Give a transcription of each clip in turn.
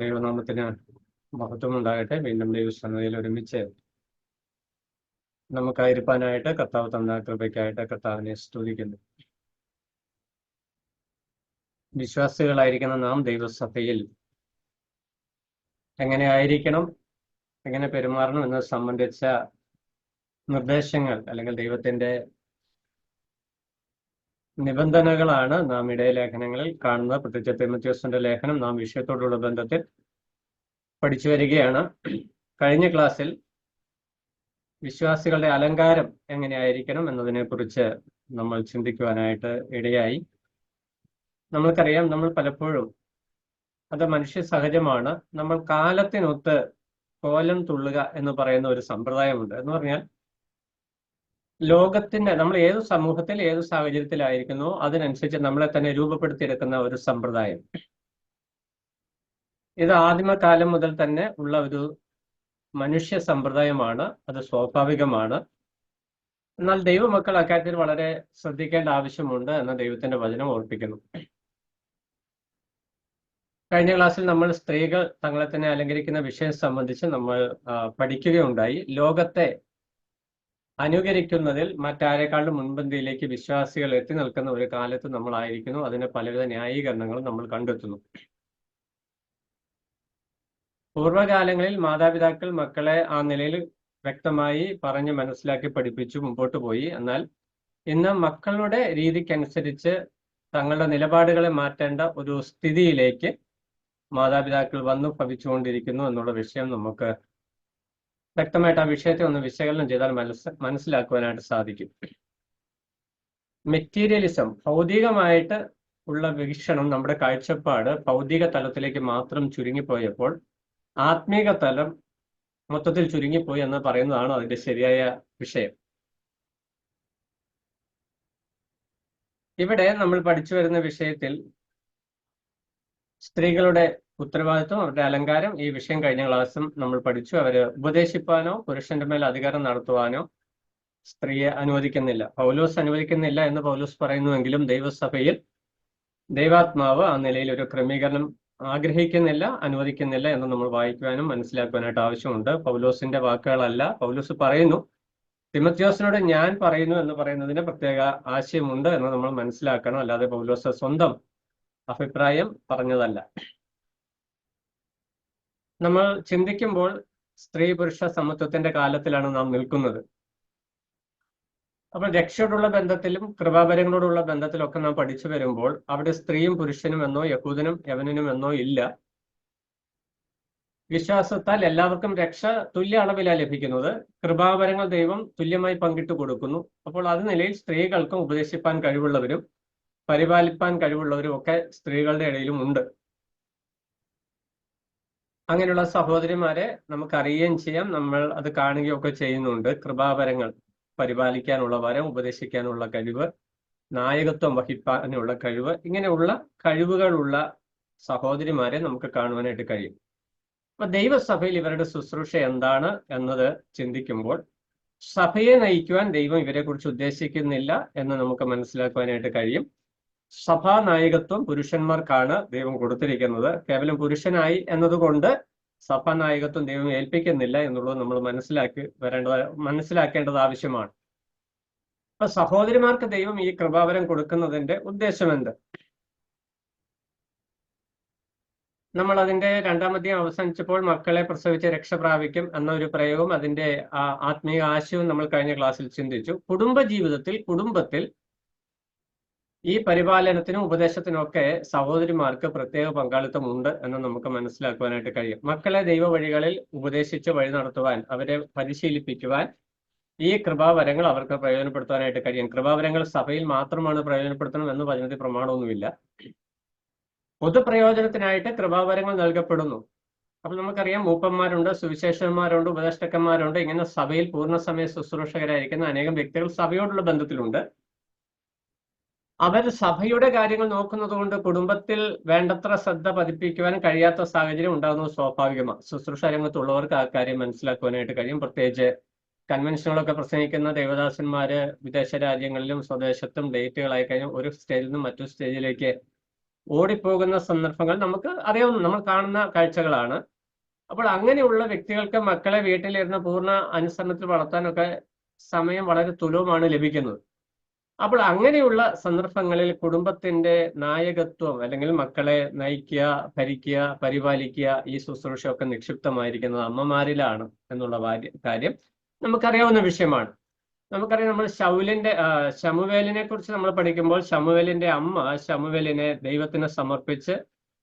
ദൈവനാമത്തിന് മഹത്വമുണ്ടാകട്ടെ. വീണ്ടും ദൈവസന്നിധിയിൽ ഒരുമിച്ച് നമുക്കായിരിക്കാനായിട്ട് കർത്താവ് തന്ന കൃപയ്ക്കായിട്ട് കർത്താവിനെ സ്തുതിക്കുന്നു. വിശ്വാസികളായിരിക്കുന്ന നാം ദൈവസഭയിൽ എങ്ങനെ ആയിരിക്കണം, എങ്ങനെ പെരുമാറണം എന്നത് സംബന്ധിച്ച നിർദ്ദേശങ്ങൾ അല്ലെങ്കിൽ ദൈവത്തിന്റെ നിബന്ധനകളാണ് നാം ഇടയലേഖനങ്ങളിൽ കാണുന്നത്. പ്രത്യേകിച്ച് തിമോഥെയോസിന്റെ ലേഖനം നാം വിഷയത്തോടുള്ള ബന്ധത്തിൽ പഠിച്ചു വരികയാണ്. കഴിഞ്ഞ ക്ലാസ്സിൽ വിശ്വാസികളുടെ അലങ്കാരം എങ്ങനെയായിരിക്കണം എന്നതിനെ കുറിച്ച് നമ്മൾ ചിന്തിക്കുവാനായിട്ട് ഇടയായി. നമ്മൾക്കറിയാം, നമ്മൾ പലപ്പോഴും അത് മനുഷ്യ സഹജമാണ്. നമ്മൾ കാലത്തിനൊത്ത് കോലം തുള്ളുക എന്ന് പറയുന്ന ഒരു സമ്പ്രദായമുണ്ട്. എന്ന് പറഞ്ഞാൽ ലോകത്തിന്റെ നമ്മൾ ഏത് സമൂഹത്തിൽ ഏത് സാഹചര്യത്തിലായിരിക്കുന്നോ അതിനനുസരിച്ച് നമ്മളെ തന്നെ രൂപപ്പെടുത്തിയെടുക്കുന്ന ഒരു സമ്പ്രദായം. ഇത് ആദിമകാലം മുതൽ തന്നെ ഉള്ള ഒരു മനുഷ്യ സമ്പ്രദായമാണ്. അത് സ്വാഭാവികമാണ്. എന്നാൽ ദൈവമക്കൾ അക്കാര്യത്തിൽ വളരെ ശ്രദ്ധിക്കേണ്ട ആവശ്യമുണ്ട് എന്ന് ദൈവത്തിന്റെ വചനം ഓർപ്പിക്കുന്നു. കഴിഞ്ഞ ക്ലാസ്സിൽ നമ്മൾ സ്ത്രീകൾ തങ്ങളെ തന്നെ അലങ്കരിക്കുന്ന വിഷയം സംബന്ധിച്ച് നമ്മൾ പഠിക്കുകയുണ്ടായി. ലോകത്തെ അനുകരിക്കുന്നതിൽ മറ്റാരെക്കാളും മുൻപന്തിയിലേക്ക് വിശ്വാസികൾ എത്തി നിൽക്കുന്ന ഒരു കാലത്ത് നമ്മളായിരിക്കുന്നു. അതിന് പലവിധ ന്യായീകരണങ്ങളും നമ്മൾ കണ്ടെത്തുന്നു. പൂർവ്വകാലങ്ങളിൽ മാതാപിതാക്കൾ മക്കളെ ആ നിലയിൽ വ്യക്തമായി പറഞ്ഞ് മനസ്സിലാക്കി പഠിപ്പിച്ചു മുമ്പോട്ട് പോയി. എന്നാൽ ഇന്ന് മക്കളുടെ രീതിക്കനുസരിച്ച് തങ്ങളുടെ നിലപാടുകളെ മാറ്റേണ്ട ഒരു സ്ഥിതിയിലേക്ക് മാതാപിതാക്കൾ വന്നു ഭവിച്ചുകൊണ്ടിരിക്കുന്നു എന്നുള്ള വിഷയം നമുക്ക് വ്യക്തമായിട്ട് ആ വിഷയത്തെ ഒന്ന് വിശകലനം ചെയ്താൽ മനസ്സിലാക്കുവാനായിട്ട് സാധിക്കും. മെറ്റീരിയലിസം, ഭൗതികമായിട്ട് ഉള്ള വീക്ഷണം, നമ്മുടെ കാഴ്ചപ്പാട് ഭൗതിക തലത്തിലേക്ക് മാത്രം ചുരുങ്ങിപ്പോയപ്പോൾ ആത്മീക തലം മൊത്തത്തിൽ ചുരുങ്ങിപ്പോയി എന്ന് പറയുന്നതാണ് അതിന്റെ ശരിയായ വിഷയം. ഇവിടെ നമ്മൾ പഠിച്ചു വരുന്ന വിഷയത്തിൽ സ്ത്രീകളുടെ ഉത്തരവാദിത്വം, അവരുടെ അലങ്കാരം, ഈ വിഷയം കഴിഞ്ഞ ക്ലാസ്സും നമ്മൾ പഠിച്ചു. അവര് ഉപദേശിപ്പാനോ പുരുഷന്റെ മേൽ അധികാരം നടത്തുവാനോ സ്ത്രീയെ അനുവദിക്കുന്നില്ല. പൗലോസ് അനുവദിക്കുന്നില്ല എന്ന് പൗലോസ് പറയുന്നുവെങ്കിലും ദൈവസഭയിൽ ദൈവാത്മാവ് ആ നിലയിൽ ഒരു ക്രമീകരണം ആഗ്രഹിക്കുന്നില്ല, അനുവദിക്കുന്നില്ല എന്ന് നമ്മൾ വായിക്കുവാനും മനസ്സിലാക്കുവാനായിട്ട് ആവശ്യമുണ്ട്. പൗലോസിന്റെ വാക്കുകളല്ല. പൗലോസ് പറയുന്നു, തിമോഥെയോസിനോട് ഞാൻ പറയുന്നു എന്ന് പറയുന്നതിന് പ്രത്യേക ആശയമുണ്ട് എന്ന് നമ്മൾ മനസ്സിലാക്കണം. അല്ലാതെ പൗലോസ് സ്വന്തം അഭിപ്രായം പറഞ്ഞതല്ല. നമ്മൾ ചിന്തിക്കുമ്പോൾ സ്ത്രീ പുരുഷ സമത്വത്തിന്റെ കാലത്തിലാണ് നാം നിൽക്കുന്നത്. അപ്പോൾ രക്ഷയോടുള്ള ബന്ധത്തിലും കൃപാവരങ്ങളോടുള്ള ബന്ധത്തിലൊക്കെ നാം പഠിച്ചു വരുമ്പോൾ അവിടെ സ്ത്രീയും പുരുഷനും എന്നോ യഹൂദനും യവനനും എന്നോ ഇല്ല. വിശ്വാസത്താൽ എല്ലാവർക്കും രക്ഷ തുല്യ അളവിലാണ് ലഭിക്കുന്നത്. കൃപാവരങ്ങൾ ദൈവം തുല്യമായി പങ്കിട്ട് കൊടുക്കുന്നു. അപ്പോൾ അത് നിലയിൽ സ്ത്രീകൾക്കും ഉപദേശിപ്പാൻ കഴിവുള്ളവരും പരിപാലിപ്പാൻ കഴിവുള്ളവരും ഒക്കെ സ്ത്രീകളുടെ ഇടയിലും ഉണ്ട്. അങ്ങനെയുള്ള സഹോദരിമാരെ നമുക്കറിയുകയും ചെയ്യാം, നമ്മൾ അത് കാണുകയൊക്കെ ചെയ്യുന്നുണ്ട്. കൃപാവരങ്ങൾ, പരിപാലിക്കാനുള്ള വരം, ഉപദേശിക്കാനുള്ള കഴിവ്, നായകത്വം വഹിക്കാനുള്ള കഴിവ്, ഇങ്ങനെയുള്ള കഴിവുകളുള്ള സഹോദരിമാരെ നമുക്ക് കാണുവാനായിട്ട് കഴിയും. അപ്പൊ ദൈവസഭയിൽ ഇവരുടെ ശുശ്രൂഷ എന്താണ് എന്നത് ചിന്തിക്കുമ്പോൾ സഭയെ നയിക്കുവാൻ ദൈവം ഇവരെ കുറിച്ച് ഉദ്ദേശിക്കുന്നില്ല എന്ന് നമുക്ക് മനസ്സിലാക്കുവാനായിട്ട് കഴിയും. സഭാ നായകത്വം പുരുഷന്മാർക്കാണ് ദൈവം കൊടുത്തിരിക്കുന്നത്. കേവലം പുരുഷനായി എന്നതുകൊണ്ട് സഭാ നായകത്വം ദൈവം ഏൽപ്പിക്കുന്നില്ല എന്നുള്ളത് നമ്മൾ മനസ്സിലാക്കേണ്ടത് ആവശ്യമാണ്. അപ്പൊ സഹോദരിമാർക്ക് ദൈവം ഈ കൃപാവരം കൊടുക്കുന്നതിന്റെ ഉദ്ദേശം എന്ത്? നമ്മൾ അതിന്റെ രണ്ടാം അധ്യായം അവസാനിച്ചപ്പോൾ മക്കളെ പ്രസവിച്ച് രക്ഷ പ്രാപിക്കും എന്ന ഒരു പ്രയോഗം, അതിന്റെ ആത്മീയ ആശയവും നമ്മൾ കഴിഞ്ഞ ക്ലാസ്സിൽ ചിന്തിച്ചു. കുടുംബത്തിൽ ഈ പരിപാലനത്തിനും ഉപദേശത്തിനും ഒക്കെ സഹോദരിമാർക്ക് പ്രത്യേക പങ്കാളിത്തം ഉണ്ട് എന്ന് നമുക്ക് മനസ്സിലാക്കുവാനായിട്ട് കഴിയും. മക്കളെ ദൈവവഴികളിൽ ഉപദേശിച്ച് വഴി നടത്തുവാൻ, അവരെ പരിശീലിപ്പിക്കുവാൻ ഈ കൃപാവരങ്ങൾ അവർക്ക് പ്രയോജനപ്പെടുത്താനായിട്ട് കഴിയും. കൃപാവരങ്ങൾ സഭയിൽ മാത്രമാണ് പ്രയോജനപ്പെടുത്തണം എന്ന് വചനത്തിൽ പ്രമാണമൊന്നുമില്ല. പൊതുപ്രയോജനത്തിനായിട്ട് കൃപാവരങ്ങൾ നൽകപ്പെടുന്നു. അപ്പോൾ നമുക്കറിയാം, മൂപ്പന്മാരുണ്ട്, സുവിശേഷന്മാരുണ്ട്, ഉപദേഷ്ടക്കന്മാരുണ്ട്. ഇങ്ങനെ സഭയിൽ പൂർണ്ണസമയ ശുശ്രൂഷകരായിരിക്കുന്ന അനേകം വ്യക്തികൾ സഭയോടുള്ള ബന്ധത്തിലുണ്ട്. അവർ സഭയുടെ കാര്യങ്ങൾ നോക്കുന്നത് കൊണ്ട് കുടുംബത്തിൽ വേണ്ടത്ര ശ്രദ്ധ പതിപ്പിക്കുവാൻ കഴിയാത്ത സാഹചര്യം ഉണ്ടാകുന്നത് സ്വാഭാവികമാണ്. ശുശ്രൂഷ രംഗത്തുള്ളവർക്ക് ആ കാര്യം മനസ്സിലാക്കുവാനായിട്ട് കഴിയും. പ്രത്യേകിച്ച് കൺവെൻഷനുകളൊക്കെ പ്രസംഗിക്കുന്ന ദേവദാസന്മാര് വിദേശ രാജ്യങ്ങളിലും സ്വദേശത്തും ഡേറ്റുകളായി കഴിഞ്ഞാൽ ഒരു സ്റ്റേജിൽ നിന്നും മറ്റൊരു സ്റ്റേജിലേക്ക് ഓടിപ്പോകുന്ന സന്ദർഭങ്ങൾ നമുക്ക് അറിയാവുന്ന, നമ്മൾ കാണുന്ന കാഴ്ചകളാണ്. അപ്പോൾ അങ്ങനെയുള്ള വ്യക്തികൾക്ക് മക്കളെ വീട്ടിലിരുന്ന് പൂർണ്ണ അനുസരണത്തിൽ വളർത്താനൊക്കെ സമയം വളരെ തുലവുമാണ് ലഭിക്കുന്നത്. അപ്പോൾ അങ്ങനെയുള്ള സന്ദർഭങ്ങളിൽ കുടുംബത്തിന്റെ നായകത്വം അല്ലെങ്കിൽ മക്കളെ നയിക്കുക, ഭരിക്കുക, പരിപാലിക്കുക, ഈ ശുശ്രൂഷയൊക്കെ നിക്ഷിപ്തമായിരിക്കുന്നത് അമ്മമാരിലാണ് എന്നുള്ള കാര്യം നമുക്കറിയാവുന്ന വിഷയമാണ്. നമുക്കറിയാം, നമ്മൾ ശമൂവേലിനെ കുറിച്ച് നമ്മൾ പഠിക്കുമ്പോൾ ശമൂവേലിന്റെ അമ്മ ശമൂവേലിനെ ദൈവത്തിന് സമർപ്പിച്ച്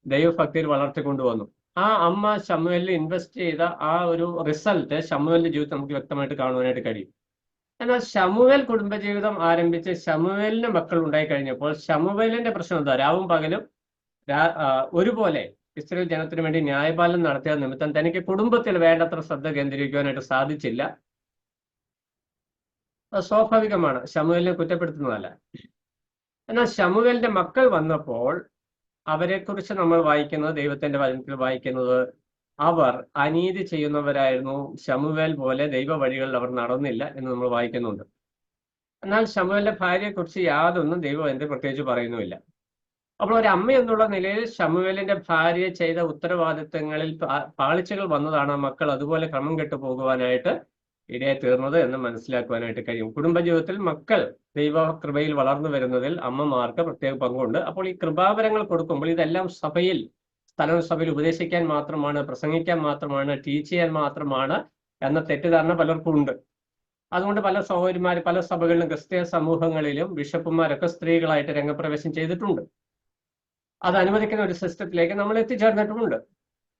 ദൈവഭക്തിയിൽ വളർത്തിക്കൊണ്ടുവന്നു. ആ അമ്മ ശമൂവേലിൽ ഇൻവെസ്റ്റ് ചെയ്ത ആ ഒരു റിസൾട്ട് ശമൂവേലിന്റെ ജീവിതത്തിൽ നമുക്ക് വ്യക്തമായിട്ട് കാണുവാനായിട്ട് കഴിയും. എന്നാൽ ശമൂവേൽ കുടുംബജീവിതം ആരംഭിച്ച് ശമൂവേലിന് മക്കൾ ഉണ്ടായി കഴിഞ്ഞപ്പോൾ ശമൂവേലിന്റെ പ്രശ്നം എന്താ? രാവും പകലും ഒരുപോലെ ഇസ്രായേൽ ജനത്തിന് വേണ്ടി ന്യായപാലനം നടത്തിയ നിമിത്തം തനിക്ക് കുടുംബത്തിൽ വേണ്ടത്ര ശ്രദ്ധ കേന്ദ്രീകരിക്കുവാനായിട്ട് സാധിച്ചില്ല. അത് സ്വാഭാവികമാണ്, ശമൂവേലിനെ കുറ്റപ്പെടുത്തുന്നതല്ല. എന്നാൽ ശമൂവേലിന്റെ മക്കൾ വന്നപ്പോൾ അവരെക്കുറിച്ച് നമ്മൾ വായിക്കുന്നത്, ദൈവത്തിന്റെ വചനത്തിൽ വായിക്കുന്നത്, അവർ അനീതി ചെയ്യുന്നവരായിരുന്നു, ശമൂവേൽ പോലെ ദൈവ വഴികളിൽ അവർ നടന്നില്ല എന്ന് നമ്മൾ വായിക്കുന്നുണ്ട്. എന്നാൽ ശമൂവേലിന്റെ ഭാര്യയെക്കുറിച്ച് യാതൊന്നും ദൈവം എന്ത് പ്രത്യേകിച്ച് പറയുന്നുമില്ല. അപ്പോൾ ഒരു അമ്മ എന്നുള്ള നിലയിൽ ശമൂവേലിന്റെ ഭാര്യ ചെയ്ത ഉത്തരവാദിത്തങ്ങളിൽ പാളിച്ചകൾ വന്നതാണ് മക്കൾ അതുപോലെ ക്രമം കെട്ടു പോകുവാനായിട്ട് ഇടയായി തീർന്നത് എന്ന് മനസ്സിലാക്കുവാനായിട്ട് കഴിയും. കുടുംബജീവിതത്തിൽ മക്കൾ ദൈവകൃപയിൽ വളർന്നു വരുന്നതിൽ അമ്മമാർക്ക് പ്രത്യേക പങ്കുണ്ട്. അപ്പോൾ ഈ കൃപാവരങ്ങൾ കൊടുക്കുമ്പോൾ ഇതെല്ലാം സഭയിൽ ഉപദേശിക്കാൻ മാത്രമാണ്, പ്രസംഗിക്കാൻ മാത്രമാണ്, ടീച്ച് ചെയ്യാൻ മാത്രമാണ് എന്ന തെറ്റിദ്ധാരണ പലർക്കും ഉണ്ട്. അതുകൊണ്ട് പല സഹോദരിമാർ പല സഭകളിലും ക്രിസ്തീയ സമൂഹങ്ങളിലും ബിഷപ്പുമാരൊക്കെ സ്ത്രീകളായിട്ട് രംഗപ്രവേശം ചെയ്തിട്ടുണ്ട്. അത് അനുവദിക്കുന്ന ഒരു സിസ്റ്റത്തിലേക്ക് നമ്മൾ എത്തിച്ചേർന്നിട്ടുമുണ്ട്.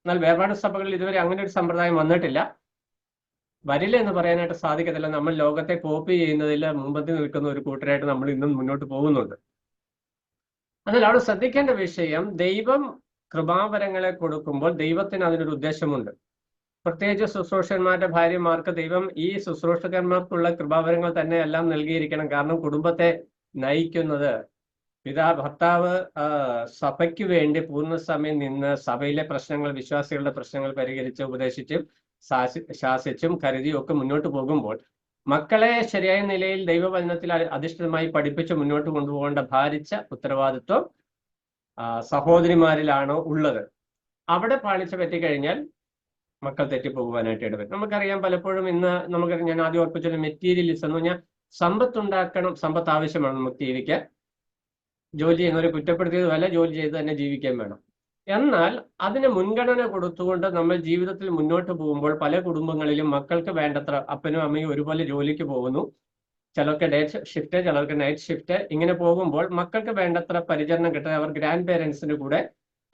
എന്നാൽ വേർപാട് സഭകളിൽ ഇതുവരെ അങ്ങനെ ഒരു സമ്പ്രദായം വന്നിട്ടില്ല. വരില്ല എന്ന് പറയാനായിട്ട് സാധിക്കത്തില്ല. നമ്മൾ ലോകത്തെ കോപ്പി ചെയ്യുന്നതിൽ മുമ്പത്തിൽ നിൽക്കുന്ന ഒരു കൂട്ടരായിട്ട് നമ്മൾ ഇന്നും മുന്നോട്ട് പോകുന്നുണ്ട്. എന്നാൽ അവിടെ ശ്രദ്ധിക്കേണ്ട വിഷയം, ദൈവം കൃപാവരങ്ങളെ കൊടുക്കുമ്പോൾ ദൈവത്തിന് അതിനൊരു ഉദ്ദേശമുണ്ട്. പ്രത്യേകിച്ച് ശുശ്രൂഷകന്മാരുടെ ഭാര്യമാർക്ക് ദൈവം ഈ ശുശ്രൂഷകന്മാർക്കുള്ള കൃപാവരങ്ങൾ തന്നെ എല്ലാം നൽകിയിരിക്കണം. കാരണം കുടുംബത്തെ നയിക്കുന്നത് ഭർത്താവ് സഭയ്ക്ക് വേണ്ടി പൂർണ്ണസമയം നിന്ന് സഭയിലെ പ്രശ്നങ്ങൾ, വിശ്വാസികളുടെ പ്രശ്നങ്ങൾ പരിഹരിച്ച് ഉപദേശിച്ചും ശാസിച്ചും കരുതിയും ഒക്കെ മുന്നോട്ട് പോകുമ്പോൾ മക്കളെ ശരിയായ നിലയിൽ ദൈവവചനത്തിൽ അധിഷ്ഠിതമായി പഠിപ്പിച്ച് മുന്നോട്ട് കൊണ്ടുപോകേണ്ട ഭാരിച്ച ഉത്തരവാദിത്വം സഹോദരിമാരിലാണോ ഉള്ളത്. അവിടെ പാളിച്ച പറ്റിക്കഴിഞ്ഞാൽ മക്കൾ തെറ്റിപ്പോകുവാനായിട്ട് ഇടവരും. നമുക്കറിയാം, പലപ്പോഴും ഇന്ന് നമുക്കറിയാം, ഞാൻ ആദ്യം ഓർപ്പിച്ചൊരു മെറ്റീരിയലിസം എന്ന് പറഞ്ഞാൽ സമ്പത്തുണ്ടാക്കണം, സമ്പത്ത് ആവശ്യമാണ് നമുക്ക് ജീവിക്കാൻ. ജോലി ചെയ്യുന്നവരെ കുറ്റപ്പെടുത്തിയതുമല്ല, ജോലി ചെയ്ത് തന്നെ ജീവിക്കാൻ വേണം. എന്നാൽ അതിന് മുൻഗണന കൊടുത്തുകൊണ്ട് നമ്മൾ ജീവിതത്തിൽ മുന്നോട്ട് പോകുമ്പോൾ പല കുടുംബങ്ങളിലും മക്കൾക്ക് വേണ്ടത്ര, അപ്പനും അമ്മയും ഒരുപോലെ ജോലിക്ക് പോകുന്നു, ചിലർക്ക് ഡേ ഷിഫ്റ്റ്, ചിലർക്ക് നൈറ്റ് ഷിഫ്റ്റ്, ഇങ്ങനെ പോകുമ്പോൾ മക്കൾക്ക് വേണ്ടത്ര പരിചരണം കിട്ടാൻ അവർ ഗ്രാൻഡ് പേരൻസിന്റെ കൂടെ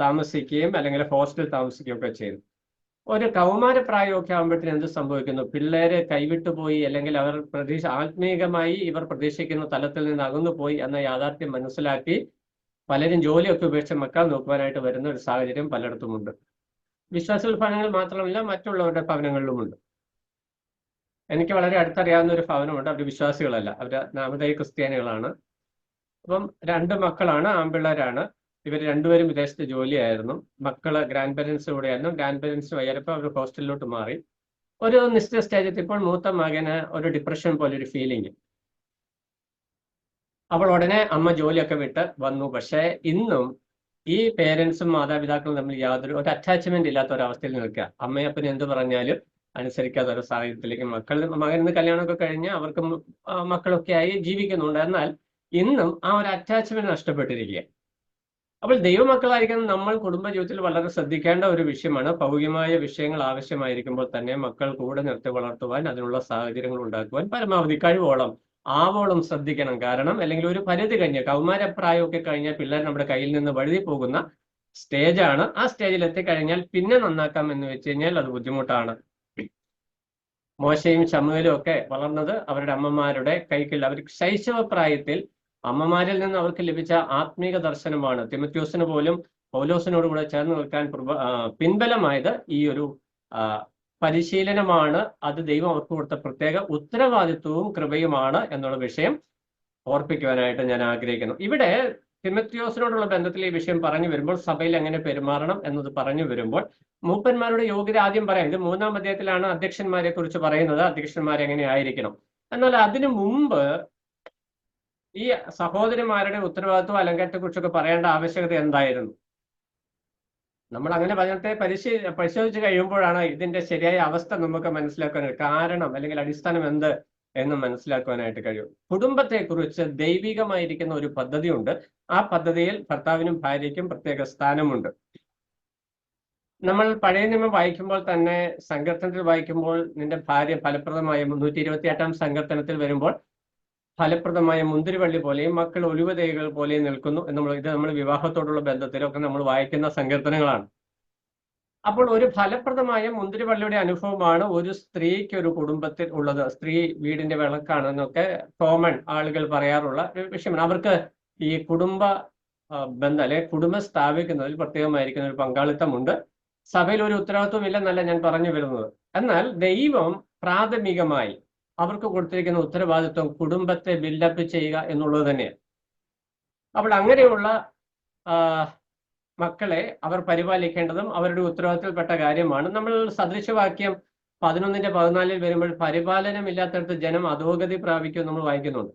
താമസിക്കുകയും അല്ലെങ്കിൽ ഹോസ്റ്റലിൽ താമസിക്കുകയും ഒക്കെ ചെയ്തു. ഒരു കൗമാരപ്രായമൊക്കെ ആകുമ്പോഴത്തേന് എന്ത് സംഭവിക്കുന്നു? പിള്ളേരെ കൈവിട്ടു പോയി, അല്ലെങ്കിൽ അവർ ആത്മീയമായി ഇവർ പ്രതീക്ഷിക്കുന്ന തലത്തിൽ നിന്ന് അകന്നുപോയി എന്ന യാഥാർത്ഥ്യം മനസ്സിലാക്കി പലരും ജോലിയൊക്കെ ഉപേക്ഷിച്ച് മക്കൾ നോക്കുവാനായിട്ട് വരുന്ന ഒരു സാഹചര്യം പലയിടത്തുമുണ്ട്. വിശ്വാസികൾ ഭവനങ്ങളിൽ മാത്രമല്ല, മറ്റുള്ളവരുടെ ഭവനങ്ങളിലുമുണ്ട്. എനിക്ക് വളരെ അടുത്തറിയാവുന്ന ഒരു ഭവനമുണ്ട്. അവർ വിശ്വാസികളല്ല, അവർ നാമധേയ ക്രിസ്ത്യാനികളാണ്. അപ്പം 2 മക്കളാണ്, ആൺപിള്ളേരാണ്. ഇവർ രണ്ടുപേരും വിദേശത്ത് ജോലിയായിരുന്നു. മക്കള് ഗ്രാൻഡ് പേരൻസ് കൂടെയായിരുന്നു. ഗ്രാൻഡ് പേരൻസ് വയ്യായപ്പോൾ അവർ ഹോസ്റ്റലിലോട്ട് മാറി. ഒരു നിശ്ചിത സ്റ്റേജിൽ ഇപ്പോൾ മൂത്ത മകന് ഒരു ഡിപ്രഷൻ പോലെ ഒരു ഫീലിംഗ്. അപ്പോൾ ഉടനെ അമ്മ ജോലിയൊക്കെ വിട്ട് വന്നു. പക്ഷേ ഇന്നും ഈ പേരൻസും മാതാപിതാക്കളും തമ്മിൽ യാതൊരു അറ്റാച്ച്മെന്റ് ഇല്ലാത്ത ഒരവസ്ഥയിൽ നിൽക്കുക. അമ്മയപ്പന് എന്ത് പറഞ്ഞാലും അനുസരിക്കാത്ത ഒരു സാഹചര്യത്തിലേക്ക് മകന് കല്യാണമൊക്കെ കഴിഞ്ഞ് അവർക്ക് മക്കളൊക്കെ ആയി ജീവിക്കുന്നുണ്ട്. എന്നാൽ ഇന്നും ആ ഒരു അറ്റാച്ച്മെന്റ് നഷ്ടപ്പെട്ടിരിക്കുക. അപ്പോൾ ദൈവമക്കളായിരിക്കുന്ന നമ്മൾ കുടുംബജീവിതത്തിൽ വളരെ ശ്രദ്ധിക്കേണ്ട ഒരു വിഷയമാണ്. ഭൗതികമായ വിഷയങ്ങൾ ആവശ്യമായിരിക്കുമ്പോൾ തന്നെ മക്കൾ കൂടെ നിർത്തി വളർത്തുവാൻ, അതിനുള്ള സാഹചര്യങ്ങൾ ഉണ്ടാക്കുവാൻ പരമാവധി കഴിവോളം ആവോളം ശ്രദ്ധിക്കണം. കാരണം അല്ലെങ്കിൽ ഒരു പരിധി കഴിഞ്ഞ് കൗമാരപ്രായമൊക്കെ കഴിഞ്ഞാൽ പിള്ളേർ നമ്മുടെ കയ്യിൽ നിന്ന് വഴുതി പോകുന്ന സ്റ്റേജാണ്. ആ സ്റ്റേജിൽ എത്തിക്കഴിഞ്ഞാൽ പിന്നെ നന്നാക്കാം എന്ന് വെച്ച് കഴിഞ്ഞാൽ അത് ബുദ്ധിമുട്ടാണ്. മോശയും ശമൂവേലും ഒക്കെ വളർന്നത് അവരുടെ അമ്മമാരുടെ കൈക്കിൽ. അവർ ശൈശവപ്രായത്തിൽ അമ്മമാരിൽ നിന്ന് അവർക്ക് ലഭിച്ച ആത്മീക ദർശനമാണ് തിമോഥെയോസിന് പോലും പൗലോസിനോട് കൂടെ ചേർന്ന് നിൽക്കാൻ പിൻബലമായത് ഈ ഒരു പരിശീലനമാണ്. അത് ദൈവം അവർക്ക് കൊടുത്ത പ്രത്യേക ഉത്തരവാദിത്വവും കൃപയുമാണ് എന്നുള്ള വിഷയം ഓർപ്പിക്കുവാനായിട്ട് ഞാൻ ആഗ്രഹിക്കുന്നു. ഇവിടെ തിമോഥെയോസിനോടുള്ള ബന്ധത്തിൽ ഈ വിഷയം പറഞ്ഞു വരുമ്പോൾ സഭയിൽ എങ്ങനെ പെരുമാറണം എന്നത് പറഞ്ഞു വരുമ്പോൾ മൂപ്പന്മാരുടെ യോഗ്യത ആദ്യം പറയാം. ഇത് 3-ാം അധ്യായത്തിലാണ് അധ്യക്ഷന്മാരെ കുറിച്ച് പറയുന്നത്, അധ്യക്ഷന്മാരെ എങ്ങനെ ആയിരിക്കണം. എന്നാൽ അതിനു മുമ്പ് ഈ സഹോദരിമാരുടെ ഉത്തരവാദിത്വം അലങ്കാരത്തെക്കുറിച്ചൊക്കെ പറയേണ്ട ആവശ്യകത എന്തായിരുന്നു? നമ്മൾ അങ്ങനെ വചനത്തെ പരിശോധിച്ച് കഴിയുമ്പോഴാണ് ഇതിന്റെ ശരിയായ അവസ്ഥ നമുക്ക് മനസ്സിലാക്കാനായിട്ട്, കാരണം അല്ലെങ്കിൽ അടിസ്ഥാനം എന്ത് എന്ന് മനസ്സിലാക്കുവാനായിട്ട് കഴിയും. കുടുംബത്തെക്കുറിച്ച് ദൈവികമായിരിക്കുന്ന ഒരു പദ്ധതിയുണ്ട്. ആ പദ്ധതിയിൽ ഭർത്താവിനും ഭാര്യയ്ക്കും പ്രത്യേക സ്ഥാനമുണ്ട്. നമ്മൾ പഴയ നിയമം വായിക്കുമ്പോൾ തന്നെ, സങ്കീർത്തനത്തിൽ വായിക്കുമ്പോൾ, നിന്റെ ഭാര്യ ഫലപ്രദമായ 128-ാം സങ്കീർത്തനത്തിൽ വരുമ്പോൾ ഫലപ്രദമായ മുന്തിരിവള്ളി പോലെയും മക്കൾ ഒലിവതൈകൾ പോലെയും നിൽക്കുന്നു എന്ന് ഇത് നമ്മൾ വിവാഹത്തോടുള്ള ബന്ധത്തിലൊക്കെ നമ്മൾ വായിക്കുന്ന സങ്കീർത്തനങ്ങളാണ്. അപ്പോൾ ഒരു ഫലപ്രദമായ മുന്തിരിവള്ളിയുടെ അനുഭവമാണ് ഒരു സ്ത്രീക്ക് ഒരു കുടുംബത്തിൽ ഉള്ളത്. സ്ത്രീ വീടിന്റെ വിളക്കാണെന്നൊക്കെ കോമൺ ആളുകൾ പറയാറുള്ള ഒരു വിഷയമാണ്. അവർക്ക് ഈ കുടുംബ ബന്ധം അല്ലെ കുടുംബം സ്ഥാപിക്കുന്നതിൽ പ്രത്യേകമായിരിക്കുന്ന ഒരു പങ്കാളിത്തമുണ്ട്. സഭയിൽ ഒരു ഉത്തരവാദിത്വം ഇല്ലെന്നല്ല ഞാൻ പറഞ്ഞു വരുന്നത്. എന്നാൽ ദൈവം പ്രാഥമികമായി അവർക്ക് കൊടുത്തിരിക്കുന്ന ഉത്തരവാദിത്വം കുടുംബത്തെ ബിൽഡപ്പ് ചെയ്യുക എന്നുള്ളത് തന്നെയാണ്. അപ്പോൾ അങ്ങനെയുള്ള മക്കളെ അവർ പരിപാലിക്കേണ്ടതും അവരുടെ ഉത്തരവാദിത്തത്തിൽപ്പെട്ട കാര്യമാണ്. നമ്മൾ സദൃശവാക്യം 11:14 വരുമ്പോൾ പരിപാലനമില്ലാത്തടത്ത് ജനം അധോഗതി പ്രാപിക്കും നമ്മൾ വായിക്കുന്നുണ്ട്.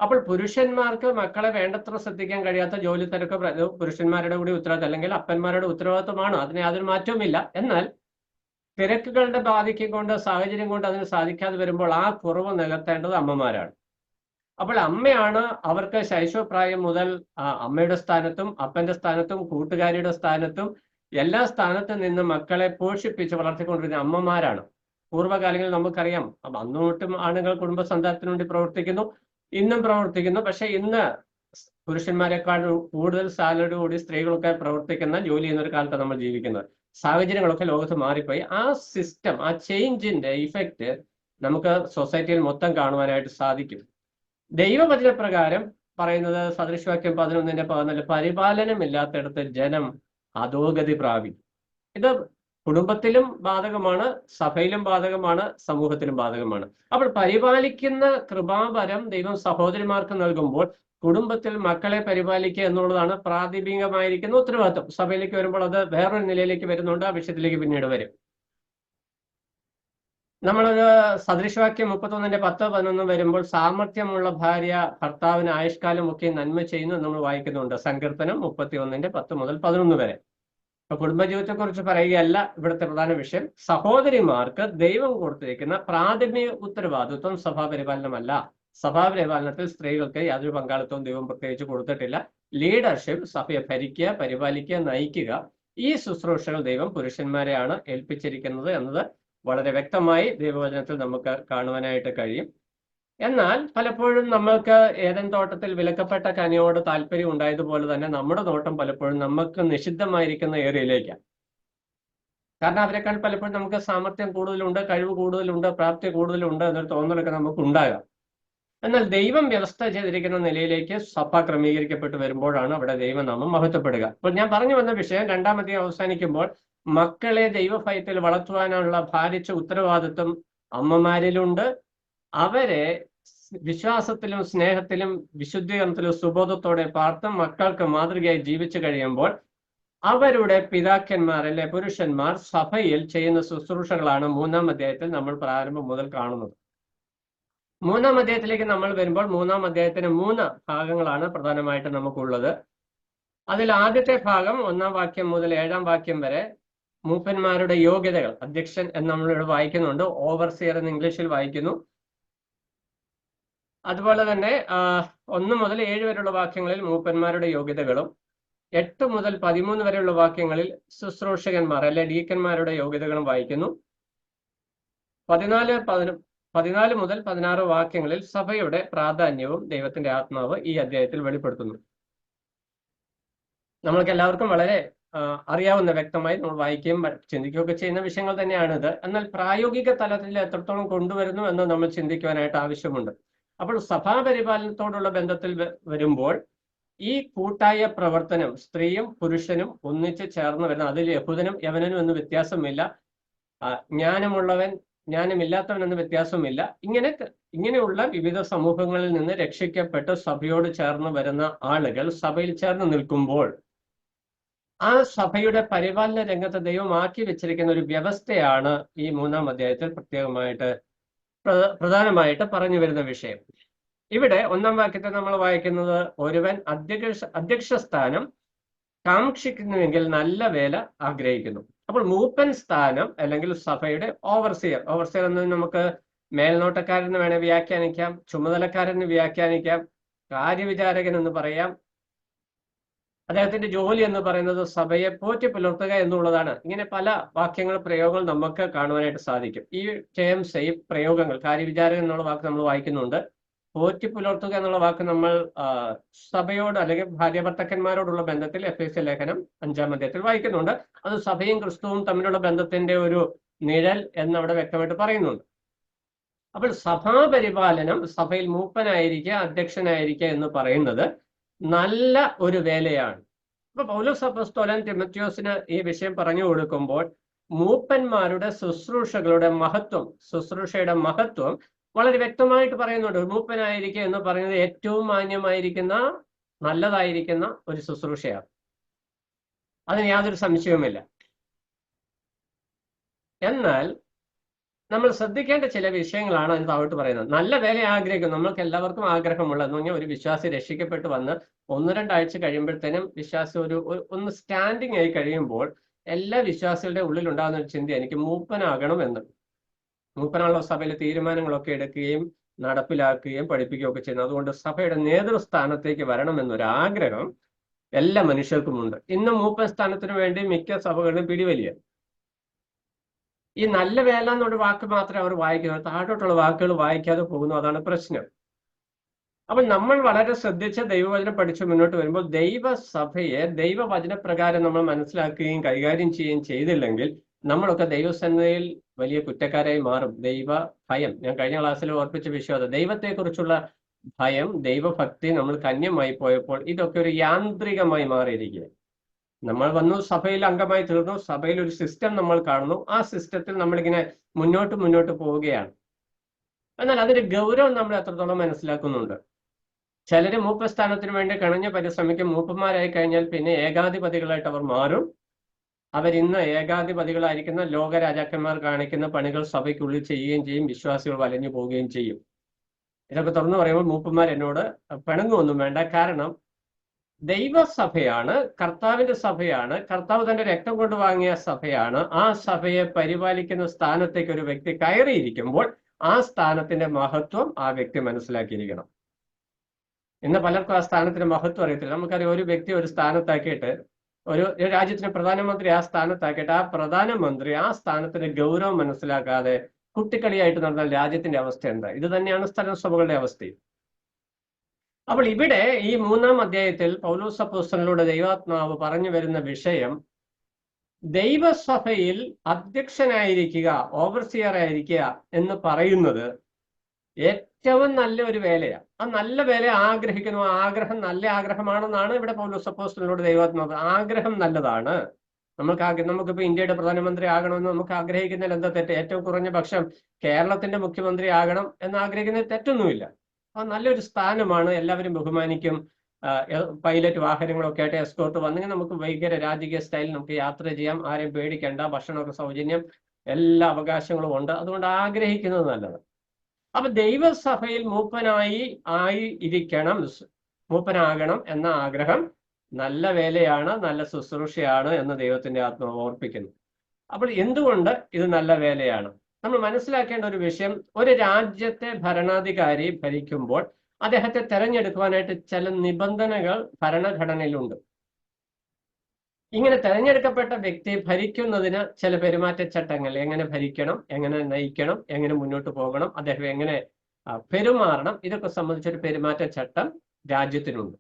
അപ്പോൾ പുരുഷന്മാർക്ക് മക്കളെ വേണ്ടത്ര ശ്രദ്ധിക്കാൻ കഴിയാത്ത ജോലി തിരക്ക് പുരുഷന്മാരുടെ കൂടി ഉത്തരവാദിത്തം അല്ലെങ്കിൽ അപ്പന്മാരുടെ ഉത്തരവാദിത്വമാണ്. അതിന് യാതൊരു മാറ്റവുമില്ല. എന്നാൽ തിരക്കുകളുടെ ബാധിക്കും കൊണ്ട്, സാഹചര്യം കൊണ്ട് അതിന് സാധിക്കാതെ വരുമ്പോൾ ആ കുറവ് നികത്തേണ്ടത് അമ്മമാരാണ്. അപ്പോൾ അമ്മയാണ് അവർക്ക് ശൈശവപ്രായം മുതൽ അമ്മയുടെ സ്ഥാനത്തും അപ്പന്റെ സ്ഥാനത്തും കൂട്ടുകാരിയുടെ സ്ഥാനത്തും എല്ലാ സ്ഥാനത്തും നിന്ന് മക്കളെ പോഷിപ്പിച്ച് വളർത്തിക്കൊണ്ടിരുന്ന അമ്മമാരാണ്. പൂർവ്വകാലങ്ങളിൽ നമുക്കറിയാം, അന്നോട്ടും ആണുങ്ങൾ കുടുംബസന്താനത്തിന് വേണ്ടി പ്രവർത്തിക്കുന്നു, ഇന്നും പ്രവർത്തിക്കുന്നു. പക്ഷെ ഇന്ന് പുരുഷന്മാരെക്കാൾ കൂടുതൽ സാലറി കൂടി സ്ത്രീകളൊക്കെ പ്രവർത്തിക്കുന്ന, ജോലി ചെയ്യുന്ന ഒരു കാലത്താണ് നമ്മൾ ജീവിക്കുന്നത്. സാഹചര്യങ്ങളൊക്കെ ലോകത്ത് മാറിപ്പോയി. ആ സിസ്റ്റം, ആ ചേഞ്ചിന്റെ ഇഫക്റ്റ് നമുക്ക് സൊസൈറ്റിയിൽ മൊത്തം കാണുവാനായിട്ട് സാധിക്കും. ദൈവവചന പ്രകാരം പറയുന്നത് സദൃശവാക്യം 11:14 പരിപാലനമില്ലാത്തടത്ത് ജനം അധോഗതി പ്രാപിക്കും. ഇത് കുടുംബത്തിലും ബാധകമാണ്, സഭയിലും ബാധകമാണ്, സമൂഹത്തിലും ബാധകമാണ്. അപ്പോൾ പരിപാലിക്കുന്ന കൃപാവരം ദൈവം സഹോദരിമാർക്ക് നൽകുമ്പോൾ കുടുംബത്തിൽ മക്കളെ പരിപാലിക്കുക എന്നുള്ളതാണ് പ്രാഥമികമായിരിക്കുന്ന ഉത്തരവാദിത്വം. സഭയിലേക്ക് വരുമ്പോൾ അത് വേറൊരു നിലയിലേക്ക് വരുന്നുണ്ട്. ആ വിഷയത്തിലേക്ക് പിന്നീട് വരും. നമ്മളൊരു സദൃശവാക്യം 31:10-11 വരുമ്പോൾ സാമർഥ്യമുള്ള ഭാര്യ ഭർത്താവിന് ആയുഷ്കാലം ഒക്കെ നന്മ ചെയ്യുന്നു എന്ന് നമ്മൾ വായിക്കുന്നുണ്ട്. സങ്കീർത്തനം 31:10 മുതൽ 11 വരെ. അപ്പൊ കുടുംബജീവിതത്തെ കുറിച്ച് പറയുകയല്ല ഇവിടുത്തെ പ്രധാന വിഷയം. സഹോദരിമാർക്ക് ദൈവം കൊടുത്തിരിക്കുന്ന പ്രാഥമിക ഉത്തരവാദിത്വം സഭാപരിപാലനമല്ല. സഭാപരിപാലനത്തിൽ സ്ത്രീകൾക്ക് യാതൊരു പങ്കാളിത്തവും ദൈവം പ്രത്യേകിച്ച് കൊടുത്തിട്ടില്ല. ലീഡർഷിപ്പ്, സഭയെ ഭരിക്കുക, പരിപാലിക്കുക, നയിക്കുക, ഈ ശുശ്രൂഷകൾ ദൈവം പുരുഷന്മാരെയാണ് ഏൽപ്പിച്ചിരിക്കുന്നത് എന്നത് വളരെ വ്യക്തമായി ദൈവവചനത്തിൽ നമുക്ക് കാണുവാനായിട്ട് കഴിയും. എന്നാൽ പലപ്പോഴും നമ്മൾക്ക് ഏദൻ തോട്ടത്തിൽ വിലക്കപ്പെട്ട കനിയോട് താല്പര്യം ഉണ്ടായതുപോലെ തന്നെ നമ്മുടെ നോട്ടം പലപ്പോഴും നമുക്ക് നിഷിദ്ധമായിരിക്കുന്ന ഏരിയയിലേക്കാണ്. കാരണം അവരെക്കാൾ പലപ്പോഴും നമുക്ക് സാമർത്ഥ്യം കൂടുതലുണ്ട്, കഴിവ് കൂടുതലുണ്ട്, പ്രാപ്തി കൂടുതലുണ്ട് എന്നൊരു തോന്നലൊക്കെ നമുക്ക് ഉണ്ടാകാം. എന്നാൽ ദൈവം വ്യവസ്ഥ ചെയ്തിരിക്കുന്ന നിലയിലേക്ക് സഭ ക്രമീകരിക്കപ്പെട്ടു വരുമ്പോഴാണ് അവിടെ ദൈവനാമം മഹത്വപ്പെടുക. അപ്പോൾ ഞാൻ പറഞ്ഞു വന്ന വിഷയം 2-ാം അധ്യായം അവസാനിക്കുമ്പോൾ മക്കളെ ദൈവഭയത്തിൽ വളർത്തുവാനുള്ള ഭാരിച്ച ഉത്തരവാദിത്വം അമ്മമാരിലുണ്ട്. അവരെ വിശ്വാസത്തിലും സ്നേഹത്തിലും വിശുദ്ധീകരണത്തിലും സുബോധത്തോടെ പാർത്തും മക്കൾക്ക് മാതൃകയായി ജീവിച്ചു കഴിയുമ്പോൾ അവരുടെ പിതാക്കന്മാർ അല്ലെ പുരുഷന്മാർ സഭയിൽ ചെയ്യുന്ന ശുശ്രൂഷകളാണ് 3-ാം അധ്യായത്തിൽ നമ്മൾ പ്രാരംഭം മുതൽ കാണുന്നത്. 3-ാം അധ്യായത്തിലേക്ക് നമ്മൾ വരുമ്പോൾ 3-ാം അധ്യായത്തിന് 3 ഭാഗങ്ങളാണ് പ്രധാനമായിട്ട് നമുക്കുള്ളത്. അതിൽ ആദ്യത്തെ ഭാഗം 1-ാം വാക്യം മുതൽ 7-ാം വാക്യം വരെ മൂപ്പന്മാരുടെ യോഗ്യതകൾ, അധ്യക്ഷൻ എന്ന് നമ്മളിവിടെ വായിക്കുന്നുണ്ട്, ഓവർസിയർ എന്ന് ഇംഗ്ലീഷിൽ വായിക്കുന്നു. അതുപോലെ തന്നെ 1 മുതൽ 7 വരെയുള്ള വാക്യങ്ങളിൽ മൂപ്പന്മാരുടെ യോഗ്യതകളും 8 മുതൽ 13 വരെയുള്ള വാക്യങ്ങളിൽ ശുശ്രൂഷകന്മാർ അല്ലെ ഡീക്കന്മാരുടെ യോഗ്യതകളും വായിക്കുന്നു. 14 മുതൽ 16 വാക്യങ്ങളിൽ സഭയുടെ പ്രാധാന്യവും ദൈവത്തിന്റെ ആത്മാവ് ഈ അധ്യായത്തിൽ വെളിപ്പെടുത്തുന്നു. നമ്മൾക്ക് എല്ലാവർക്കും വളരെ അറിയാവുന്ന, വ്യക്തമായി നമ്മൾ വായിക്കുകയും ചിന്തിക്കുകയൊക്കെ ചെയ്യുന്ന വിഷയങ്ങൾ തന്നെയാണിത്. എന്നാൽ പ്രായോഗിക തലത്തിൽ എത്രത്തോളം കൊണ്ടുവരുന്നു എന്ന് നമ്മൾ ചിന്തിക്കുവാനായിട്ട് ആവശ്യമുണ്ട്. അപ്പോൾ സഭാപരിപാലനത്തോടുള്ള ബന്ധത്തിൽ വരുമ്പോൾ ഈ കൂട്ടായ പ്രവർത്തനം സ്ത്രീയും പുരുഷനും ഒന്നിച്ച് ചേർന്ന് വരുന്ന, അതിൽ യഹൂദനും യവനനും എന്ന് വ്യത്യാസമില്ല, ജ്ഞാനമുള്ളവൻ ജ്ഞാനമില്ലാത്തവൻ എന്ന് വ്യത്യാസമില്ല. ഇങ്ങനെയുള്ള വിവിധ സമൂഹങ്ങളിൽ നിന്ന് രക്ഷിക്കപ്പെട്ട് സഭയോട് ചേർന്ന് വരുന്ന ആളുകൾ സഭയിൽ ചേർന്ന് നിൽക്കുമ്പോൾ ആ സഭയുടെ പരിപാലന രംഗത്ത് ദൈവം ആക്കി വെച്ചിരിക്കുന്ന ഒരു വ്യവസ്ഥയാണ് ഈ 3-ാം അധ്യായത്തിൽ പ്രധാനമായിട്ട് പറഞ്ഞു വരുന്ന വിഷയം. ഇവിടെ 1-ാം വാക്യത്തിൽ നമ്മൾ വായിക്കുന്നത്, ഒരുവൻ അധ്യക്ഷ സ്ഥാനം കാക്ഷിക്കുന്നുവെങ്കിൽ നല്ല വേല ആഗ്രഹിക്കുന്നു. അപ്പോൾ മൂപ്പൻ സ്ഥാനം അല്ലെങ്കിൽ സഭയുടെ ഓവർസിയർ എന്ന് നമുക്ക് മേൽനോട്ടക്കാരെന്ന് വേണേൽ വ്യാഖ്യാനിക്കാം, ചുമതലക്കാരെന്ന് വ്യാഖ്യാനിക്കാം, കാര്യവിചാരകൻ എന്ന് പറയാം. അദ്ദേഹത്തിന്റെ ജോലി എന്ന് പറയുന്നത് സഭയെ പോറ്റി പുലർത്തുക എന്നുള്ളതാണ്. ഇങ്ങനെ പല വാക്യങ്ങൾ, പ്രയോഗങ്ങൾ നമുക്ക് കാണുവാനായിട്ട് സാധിക്കും. ഈ ടേംസ്, ഈ പ്രയോഗങ്ങൾ, കാര്യവിചാരകൻ എന്നുള്ള വാക്ക് നമ്മൾ വായിക്കുന്നുണ്ട്. പോറ്റി പുലർത്തുക എന്നുള്ള വാക്ക് നമ്മൾ സഭയോട് അല്ലെങ്കിൽ ഭാര്യ ഭർത്താക്കന്മാരോടുള്ള ബന്ധത്തിൽ എഫേസ്യ ലേഖനം 5-ാം അധ്യായത്തിൽ വായിക്കുന്നുണ്ട്. അത് സഭയും ക്രിസ്തുവും തമ്മിലുള്ള ബന്ധത്തിന്റെ ഒരു നിഴൽ എന്നവിടെ വ്യക്തമായിട്ട് പറയുന്നുണ്ട്. അപ്പോൾ സഭാപരിപാലനം, സഭയിൽ മൂപ്പനായിരിക്കുക, അധ്യക്ഷനായിരിക്കുക എന്ന് പറയുന്നത് നല്ല ഒരു വേലയാണ്. അപ്പൊ പൗലോസ് അപ്പോസ്തലൻ തിമോഥെയോസിന് ഈ വിഷയം പറഞ്ഞു കൊടുക്കുമ്പോൾ മൂപ്പന്മാരുടെ ശുശ്രൂഷയുടെ മഹത്വം വളരെ വ്യക്തമായിട്ട് പറയുന്നുണ്ട്. മൂപ്പനായിരിക്കുക എന്ന് പറയുന്നത് ഏറ്റവും മാന്യമായിരിക്കുന്ന, നല്ലതായിരിക്കുന്ന ഒരു ശുശ്രൂഷയാണ്. അതിന് യാതൊരു സംശയവുമില്ല. എന്നാൽ നമ്മൾ ശ്രദ്ധിക്കേണ്ട ചില വിഷയങ്ങളാണ് അതിന് താഴോട്ട് പറയുന്നത്. നല്ല വേല ആഗ്രഹിക്കും, നമ്മൾക്ക് എല്ലാവർക്കും ആഗ്രഹമുള്ള എന്ന് പറഞ്ഞാൽ ഒരു വിശ്വാസി രക്ഷിക്കപ്പെട്ട് വന്ന് 1-2 ആഴ്ച കഴിയുമ്പോഴത്തേനും വിശ്വാസി ഒന്ന് സ്റ്റാൻഡിങ് ആയി കഴിയുമ്പോൾ എല്ലാ വിശ്വാസികളുടെ ഉള്ളിലുണ്ടാകുന്ന ഒരു ചിന്ത, എനിക്ക് മൂപ്പനാകണം എന്ന്. മൂപ്പനായുള്ള സഭയിലെ തീരുമാനങ്ങളൊക്കെ എടുക്കുകയും നടപ്പിലാക്കുകയും പഠിപ്പിക്കുകയും ഒക്കെ ചെയ്യുന്നത്. അതുകൊണ്ട് സഭയുടെ നേതൃസ്ഥാനത്തേക്ക് വരണമെന്നൊരു ആഗ്രഹം എല്ലാ മനുഷ്യർക്കുമുണ്ട്. ഇന്ന് മൂപ്പൻ സ്ഥാനത്തിന് വേണ്ടി മിക്ക സഭകളിലും പിടിവലിയ. ഈ നല്ല വേല എന്നൊരു വാക്ക് മാത്രമേ അവർ വായിക്കുന്നത്, താഴോട്ടുള്ള വാക്കുകൾ വായിക്കാതെ പോകുന്നു. അതാണ് പ്രശ്നം. അപ്പൊ നമ്മൾ വളരെ ശ്രദ്ധിച്ച് ദൈവവചനം പഠിച്ച് മുന്നോട്ട് വരുമ്പോൾ ദൈവസഭയെ ദൈവവചനപ്രകാരം നമ്മൾ മനസ്സിലാക്കുകയും കൈകാര്യം ചെയ്യുകയും ചെയ്തില്ലെങ്കിൽ നമ്മളൊക്കെ ദൈവസന്നതയിൽ വലിയ കുറ്റക്കാരായി മാറും. ദൈവ ഭയം, ഞാൻ കഴിഞ്ഞ ക്ലാസ്സിൽ ഓർപ്പിച്ച വിശ്വാസം, ദൈവത്തെക്കുറിച്ചുള്ള ഭയം, ദൈവഭക്തി നമ്മൾ കന്യമായി പോയപ്പോൾ ഇതൊക്കെ ഒരു യാന്ത്രികമായി മാറിയിരിക്കുക. നമ്മൾ വന്നു, സഭയിൽ അംഗമായി തീർന്നു, സഭയിൽ ഒരു സിസ്റ്റം നമ്മൾ കാണുന്നു, ആ സിസ്റ്റത്തിൽ നമ്മളിങ്ങനെ മുന്നോട്ട് പോവുകയാണ്. എന്നാൽ അതിന്റെ ഗൗരവം നമ്മൾ എത്രത്തോളം മനസ്സിലാക്കുന്നുണ്ട്? ചിലര് മൂപ്പസ്ഥാനത്തിന് വേണ്ടി കണഞ്ഞ് പരിശ്രമിക്കും. മൂപ്പന്മാരായി കഴിഞ്ഞാൽ പിന്നെ ഏകാധിപതികളായിട്ട് അവർ മാറും. അവരിന്ന് ഏകാധിപതികളായിരിക്കുന്ന ലോക രാജാക്കന്മാർ കാണിക്കുന്ന പണികൾ സഭയ്ക്കുള്ളിൽ ചെയ്യുകയും ചെയ്യും. വിശ്വാസികൾ വലഞ്ഞു പോവുകയും ചെയ്യും. ഇതൊക്കെ തുറന്നു പറയുമ്പോൾ മൂപ്പന്മാർ എന്നോട് പിണങ്ങുമൊന്നും വേണ്ട. കാരണം ദൈവസഭയാണ്, കർത്താവിന്റെ സഭയാണ്, കർത്താവ് തന്റെ രക്തം കൊണ്ട് വാങ്ങിയ സഭയാണ്. ആ സഭയെ പരിപാലിക്കുന്ന സ്ഥാനത്തേക്ക് ഒരു വ്യക്തി കയറിയിരിക്കുമ്പോൾ ആ സ്ഥാനത്തിന്റെ മഹത്വം ആ വ്യക്തി മനസ്സിലാക്കിയിരിക്കണം. ഇന്ന് പലർക്കും ആ സ്ഥാനത്തിന്റെ മഹത്വം അറിയത്തില്ല. നമുക്കറിയാം, ഒരു വ്യക്തി ഒരു സ്ഥാനത്താക്കിയിട്ട്, ഒരു രാജ്യത്തിന്റെ പ്രധാനമന്ത്രി ആ സ്ഥാനത്താക്കിയിട്ട് ആ പ്രധാനമന്ത്രി ആ സ്ഥാനത്തിന്റെ ഗൗരവം മനസ്സിലാക്കാതെ കുട്ടിക്കളിയായിട്ട് നടന്ന രാജ്യത്തിന്റെ അവസ്ഥ എന്താ? ഇത് തന്നെയാണ് സ്ഥലസഭകളുടെ അവസ്ഥയും. അപ്പോൾ ഇവിടെ ഈ 3-ാം അധ്യായത്തിൽ പൗലോസ് അപ്പോസ്തലനിലൂടെ ദൈവാത്മാവ് പറഞ്ഞു വരുന്ന വിഷയം, ദൈവസഭയിൽ അധ്യക്ഷനായിരിക്കുക, ഓവർസിയർ ആയിരിക്കുക എന്ന് പറയുന്നത് ഏറ്റവും നല്ല ഒരു വേലയാണ്. ആ നല്ല വേല ആഗ്രഹിക്കുന്നു. ആഗ്രഹം നല്ല ആഗ്രഹമാണെന്നാണ് ഇവിടെ പൗലോസ് അപ്പോസ്തലനിലൂടെ ദൈവാത്മാവ്. ആഗ്രഹം നല്ലതാണ്. നമുക്കിപ്പോ ഇന്ത്യയുടെ പ്രധാനമന്ത്രി ആകണമെന്ന് നമുക്ക് ആഗ്രഹിക്കുന്നതിൽ എന്താ തെറ്റ്? ഏറ്റവും കുറഞ്ഞ പക്ഷം കേരളത്തിന്റെ മുഖ്യമന്ത്രി ആകണം എന്ന് ആഗ്രഹിക്കുന്നതിൽ തെറ്റൊന്നുമില്ല. ആ നല്ലൊരു സ്ഥാനമാണ്, എല്ലാവരും ബഹുമാനിക്കും. പൈലറ്റ് വാഹനങ്ങളൊക്കെ ആയിട്ട് എസ്കോർട്ട് വന്നെങ്കിൽ നമുക്ക് ഭയങ്കര രാജകീയ സ്റ്റൈലിൽ നമുക്ക് യാത്ര ചെയ്യാം. ആരെയും പേടിക്കേണ്ട, ഭക്ഷണമൊക്കെ സൗജന്യം, എല്ലാ അവകാശങ്ങളും ഉണ്ട്. അതുകൊണ്ട് ആഗ്രഹിക്കുന്നത് നല്ലത്. അപ്പൊ ദൈവസഭയിൽ മൂപ്പനാകണം എന്ന ആഗ്രഹം നല്ല വേലയാണ്, നല്ല ശുശ്രൂഷയാണ് എന്ന് ദൈവത്തിന്റെ ആത്മാവ് ഓർപ്പിക്കുന്നു. അപ്പോൾ എന്തുകൊണ്ട് ഇത് നല്ല വേലയാണ്? നമ്മൾ മനസ്സിലാക്കേണ്ട ഒരു വിഷയം, ഒരു രാജ്യത്തെ ഭരണാധികാരി ഭരിക്കുമ്പോൾ അദ്ദേഹത്തെ തെരഞ്ഞെടുക്കുവാനായിട്ട് ചില നിബന്ധനകൾ ഭരണഘടനയിലുണ്ട്. ഇങ്ങനെ തെരഞ്ഞെടുക്കപ്പെട്ട വ്യക്തി ഭരിക്കുന്നതിന് ചില പെരുമാറ്റച്ചട്ടങ്ങൾ, എങ്ങനെ ഭരിക്കണം, എങ്ങനെ നയിക്കണം, എങ്ങനെ മുന്നോട്ട് പോകണം, അദ്ദേഹം എങ്ങനെ പെരുമാറണം, ഇതൊക്കെ സംബന്ധിച്ചൊരു പെരുമാറ്റച്ചട്ടം രാജ്യത്തിനുണ്ട്.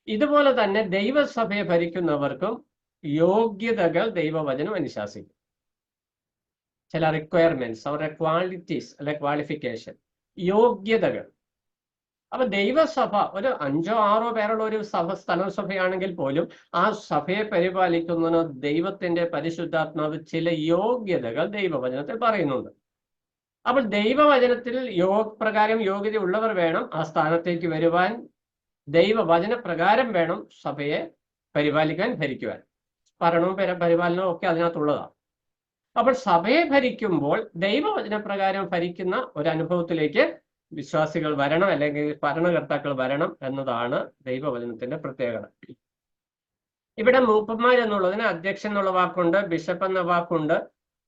ഇതുപോലെ തന്നെ ദൈവസഭയെ ഭരിക്കുന്നവർക്കും യോഗ്യതകൾ ദൈവവചനം അനുശാസിക്കും. ചില റിക്വയർമെന്റ്സ്, അവരുടെ ക്വാളിറ്റീസ് അല്ലെ ക്വാളിഫിക്കേഷൻ, യോഗ്യതകൾ. അപ്പൊ ദൈവസഭ ഒരു 5-6 പേരുള്ള ഒരു സ്ഥലസഭയാണെങ്കിൽ പോലും ആ സഭയെ പരിപാലിക്കുന്നതിന് ദൈവത്തിന്റെ പരിശുദ്ധാത്മാവ് ചില യോഗ്യതകൾ ദൈവവചനത്തിൽ പറയുന്നുണ്ട്. അപ്പോൾ ദൈവവചനത്തിൽ പ്രകാരം യോഗ്യത ഉള്ളവർ വേണം ആ സ്ഥാനത്തേക്ക് വരുവാൻ. ദൈവവചനപ്രകാരം വേണം സഭയെ പരിപാലിക്കാൻ, ഭരിക്കുവാൻ. ഭരണവും പരിപാലനവും ഒക്കെ അതിനകത്തുള്ളതാണ്. അപ്പോൾ സഭയെ ഭരിക്കുമ്പോൾ ദൈവവചനപ്രകാരം ഭരിക്കുന്ന ഒരു അനുഭവത്തിലേക്ക് വിശ്വാസികൾ വരണം, അല്ലെങ്കിൽ ഭരണകർത്താക്കൾ വരണം എന്നതാണ് ദൈവവചനത്തിന്റെ പ്രത്യേകത. ഇവിടെ മൂപ്പന്മാർ എന്നുള്ളതിന് അധ്യക്ഷൻ എന്നുള്ള വാക്കുണ്ട്, ബിഷപ്പ് എന്ന വാക്കുണ്ട്.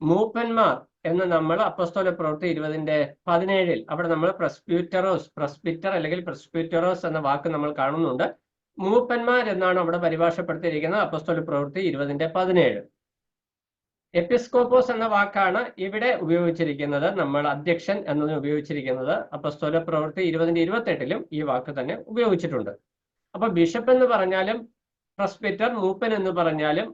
മൂപ്പന്മാർ എന്ന് നമ്മൾ അപ്പോസ്തല പ്രവൃത്തി 20:17 അവിടെ നമ്മൾ പ്രസ്പിറ്റർ അല്ലെങ്കിൽ പ്രസ്പിറ്ററോസ് എന്ന വാക്ക് നമ്മൾ കാണുന്നുണ്ട്. മൂപ്പന്മാർ എന്നാണ് അവിടെ പരിഭാഷപ്പെടുത്തിയിരിക്കുന്നത് അപ്പോസ്തല പ്രവൃത്തി 20:17. എപ്പിസ്കോപ്പോസ് എന്ന വാക്കാണ് ഇവിടെ ഉപയോഗിച്ചിരിക്കുന്നത്. നമ്മൾ അധ്യക്ഷൻ എന്നതിന് ഉപയോഗിച്ചിരിക്കുന്നത് അപ്പോസ്തല പ്രവൃത്തി 20:28 ഈ വാക്ക് തന്നെ ഉപയോഗിച്ചിട്ടുണ്ട്. അപ്പൊ ബിഷപ്പ് എന്ന് പറഞ്ഞാലും പ്രസ്പിറ്റർ, മൂപ്പൻ എന്ന് പറഞ്ഞാലും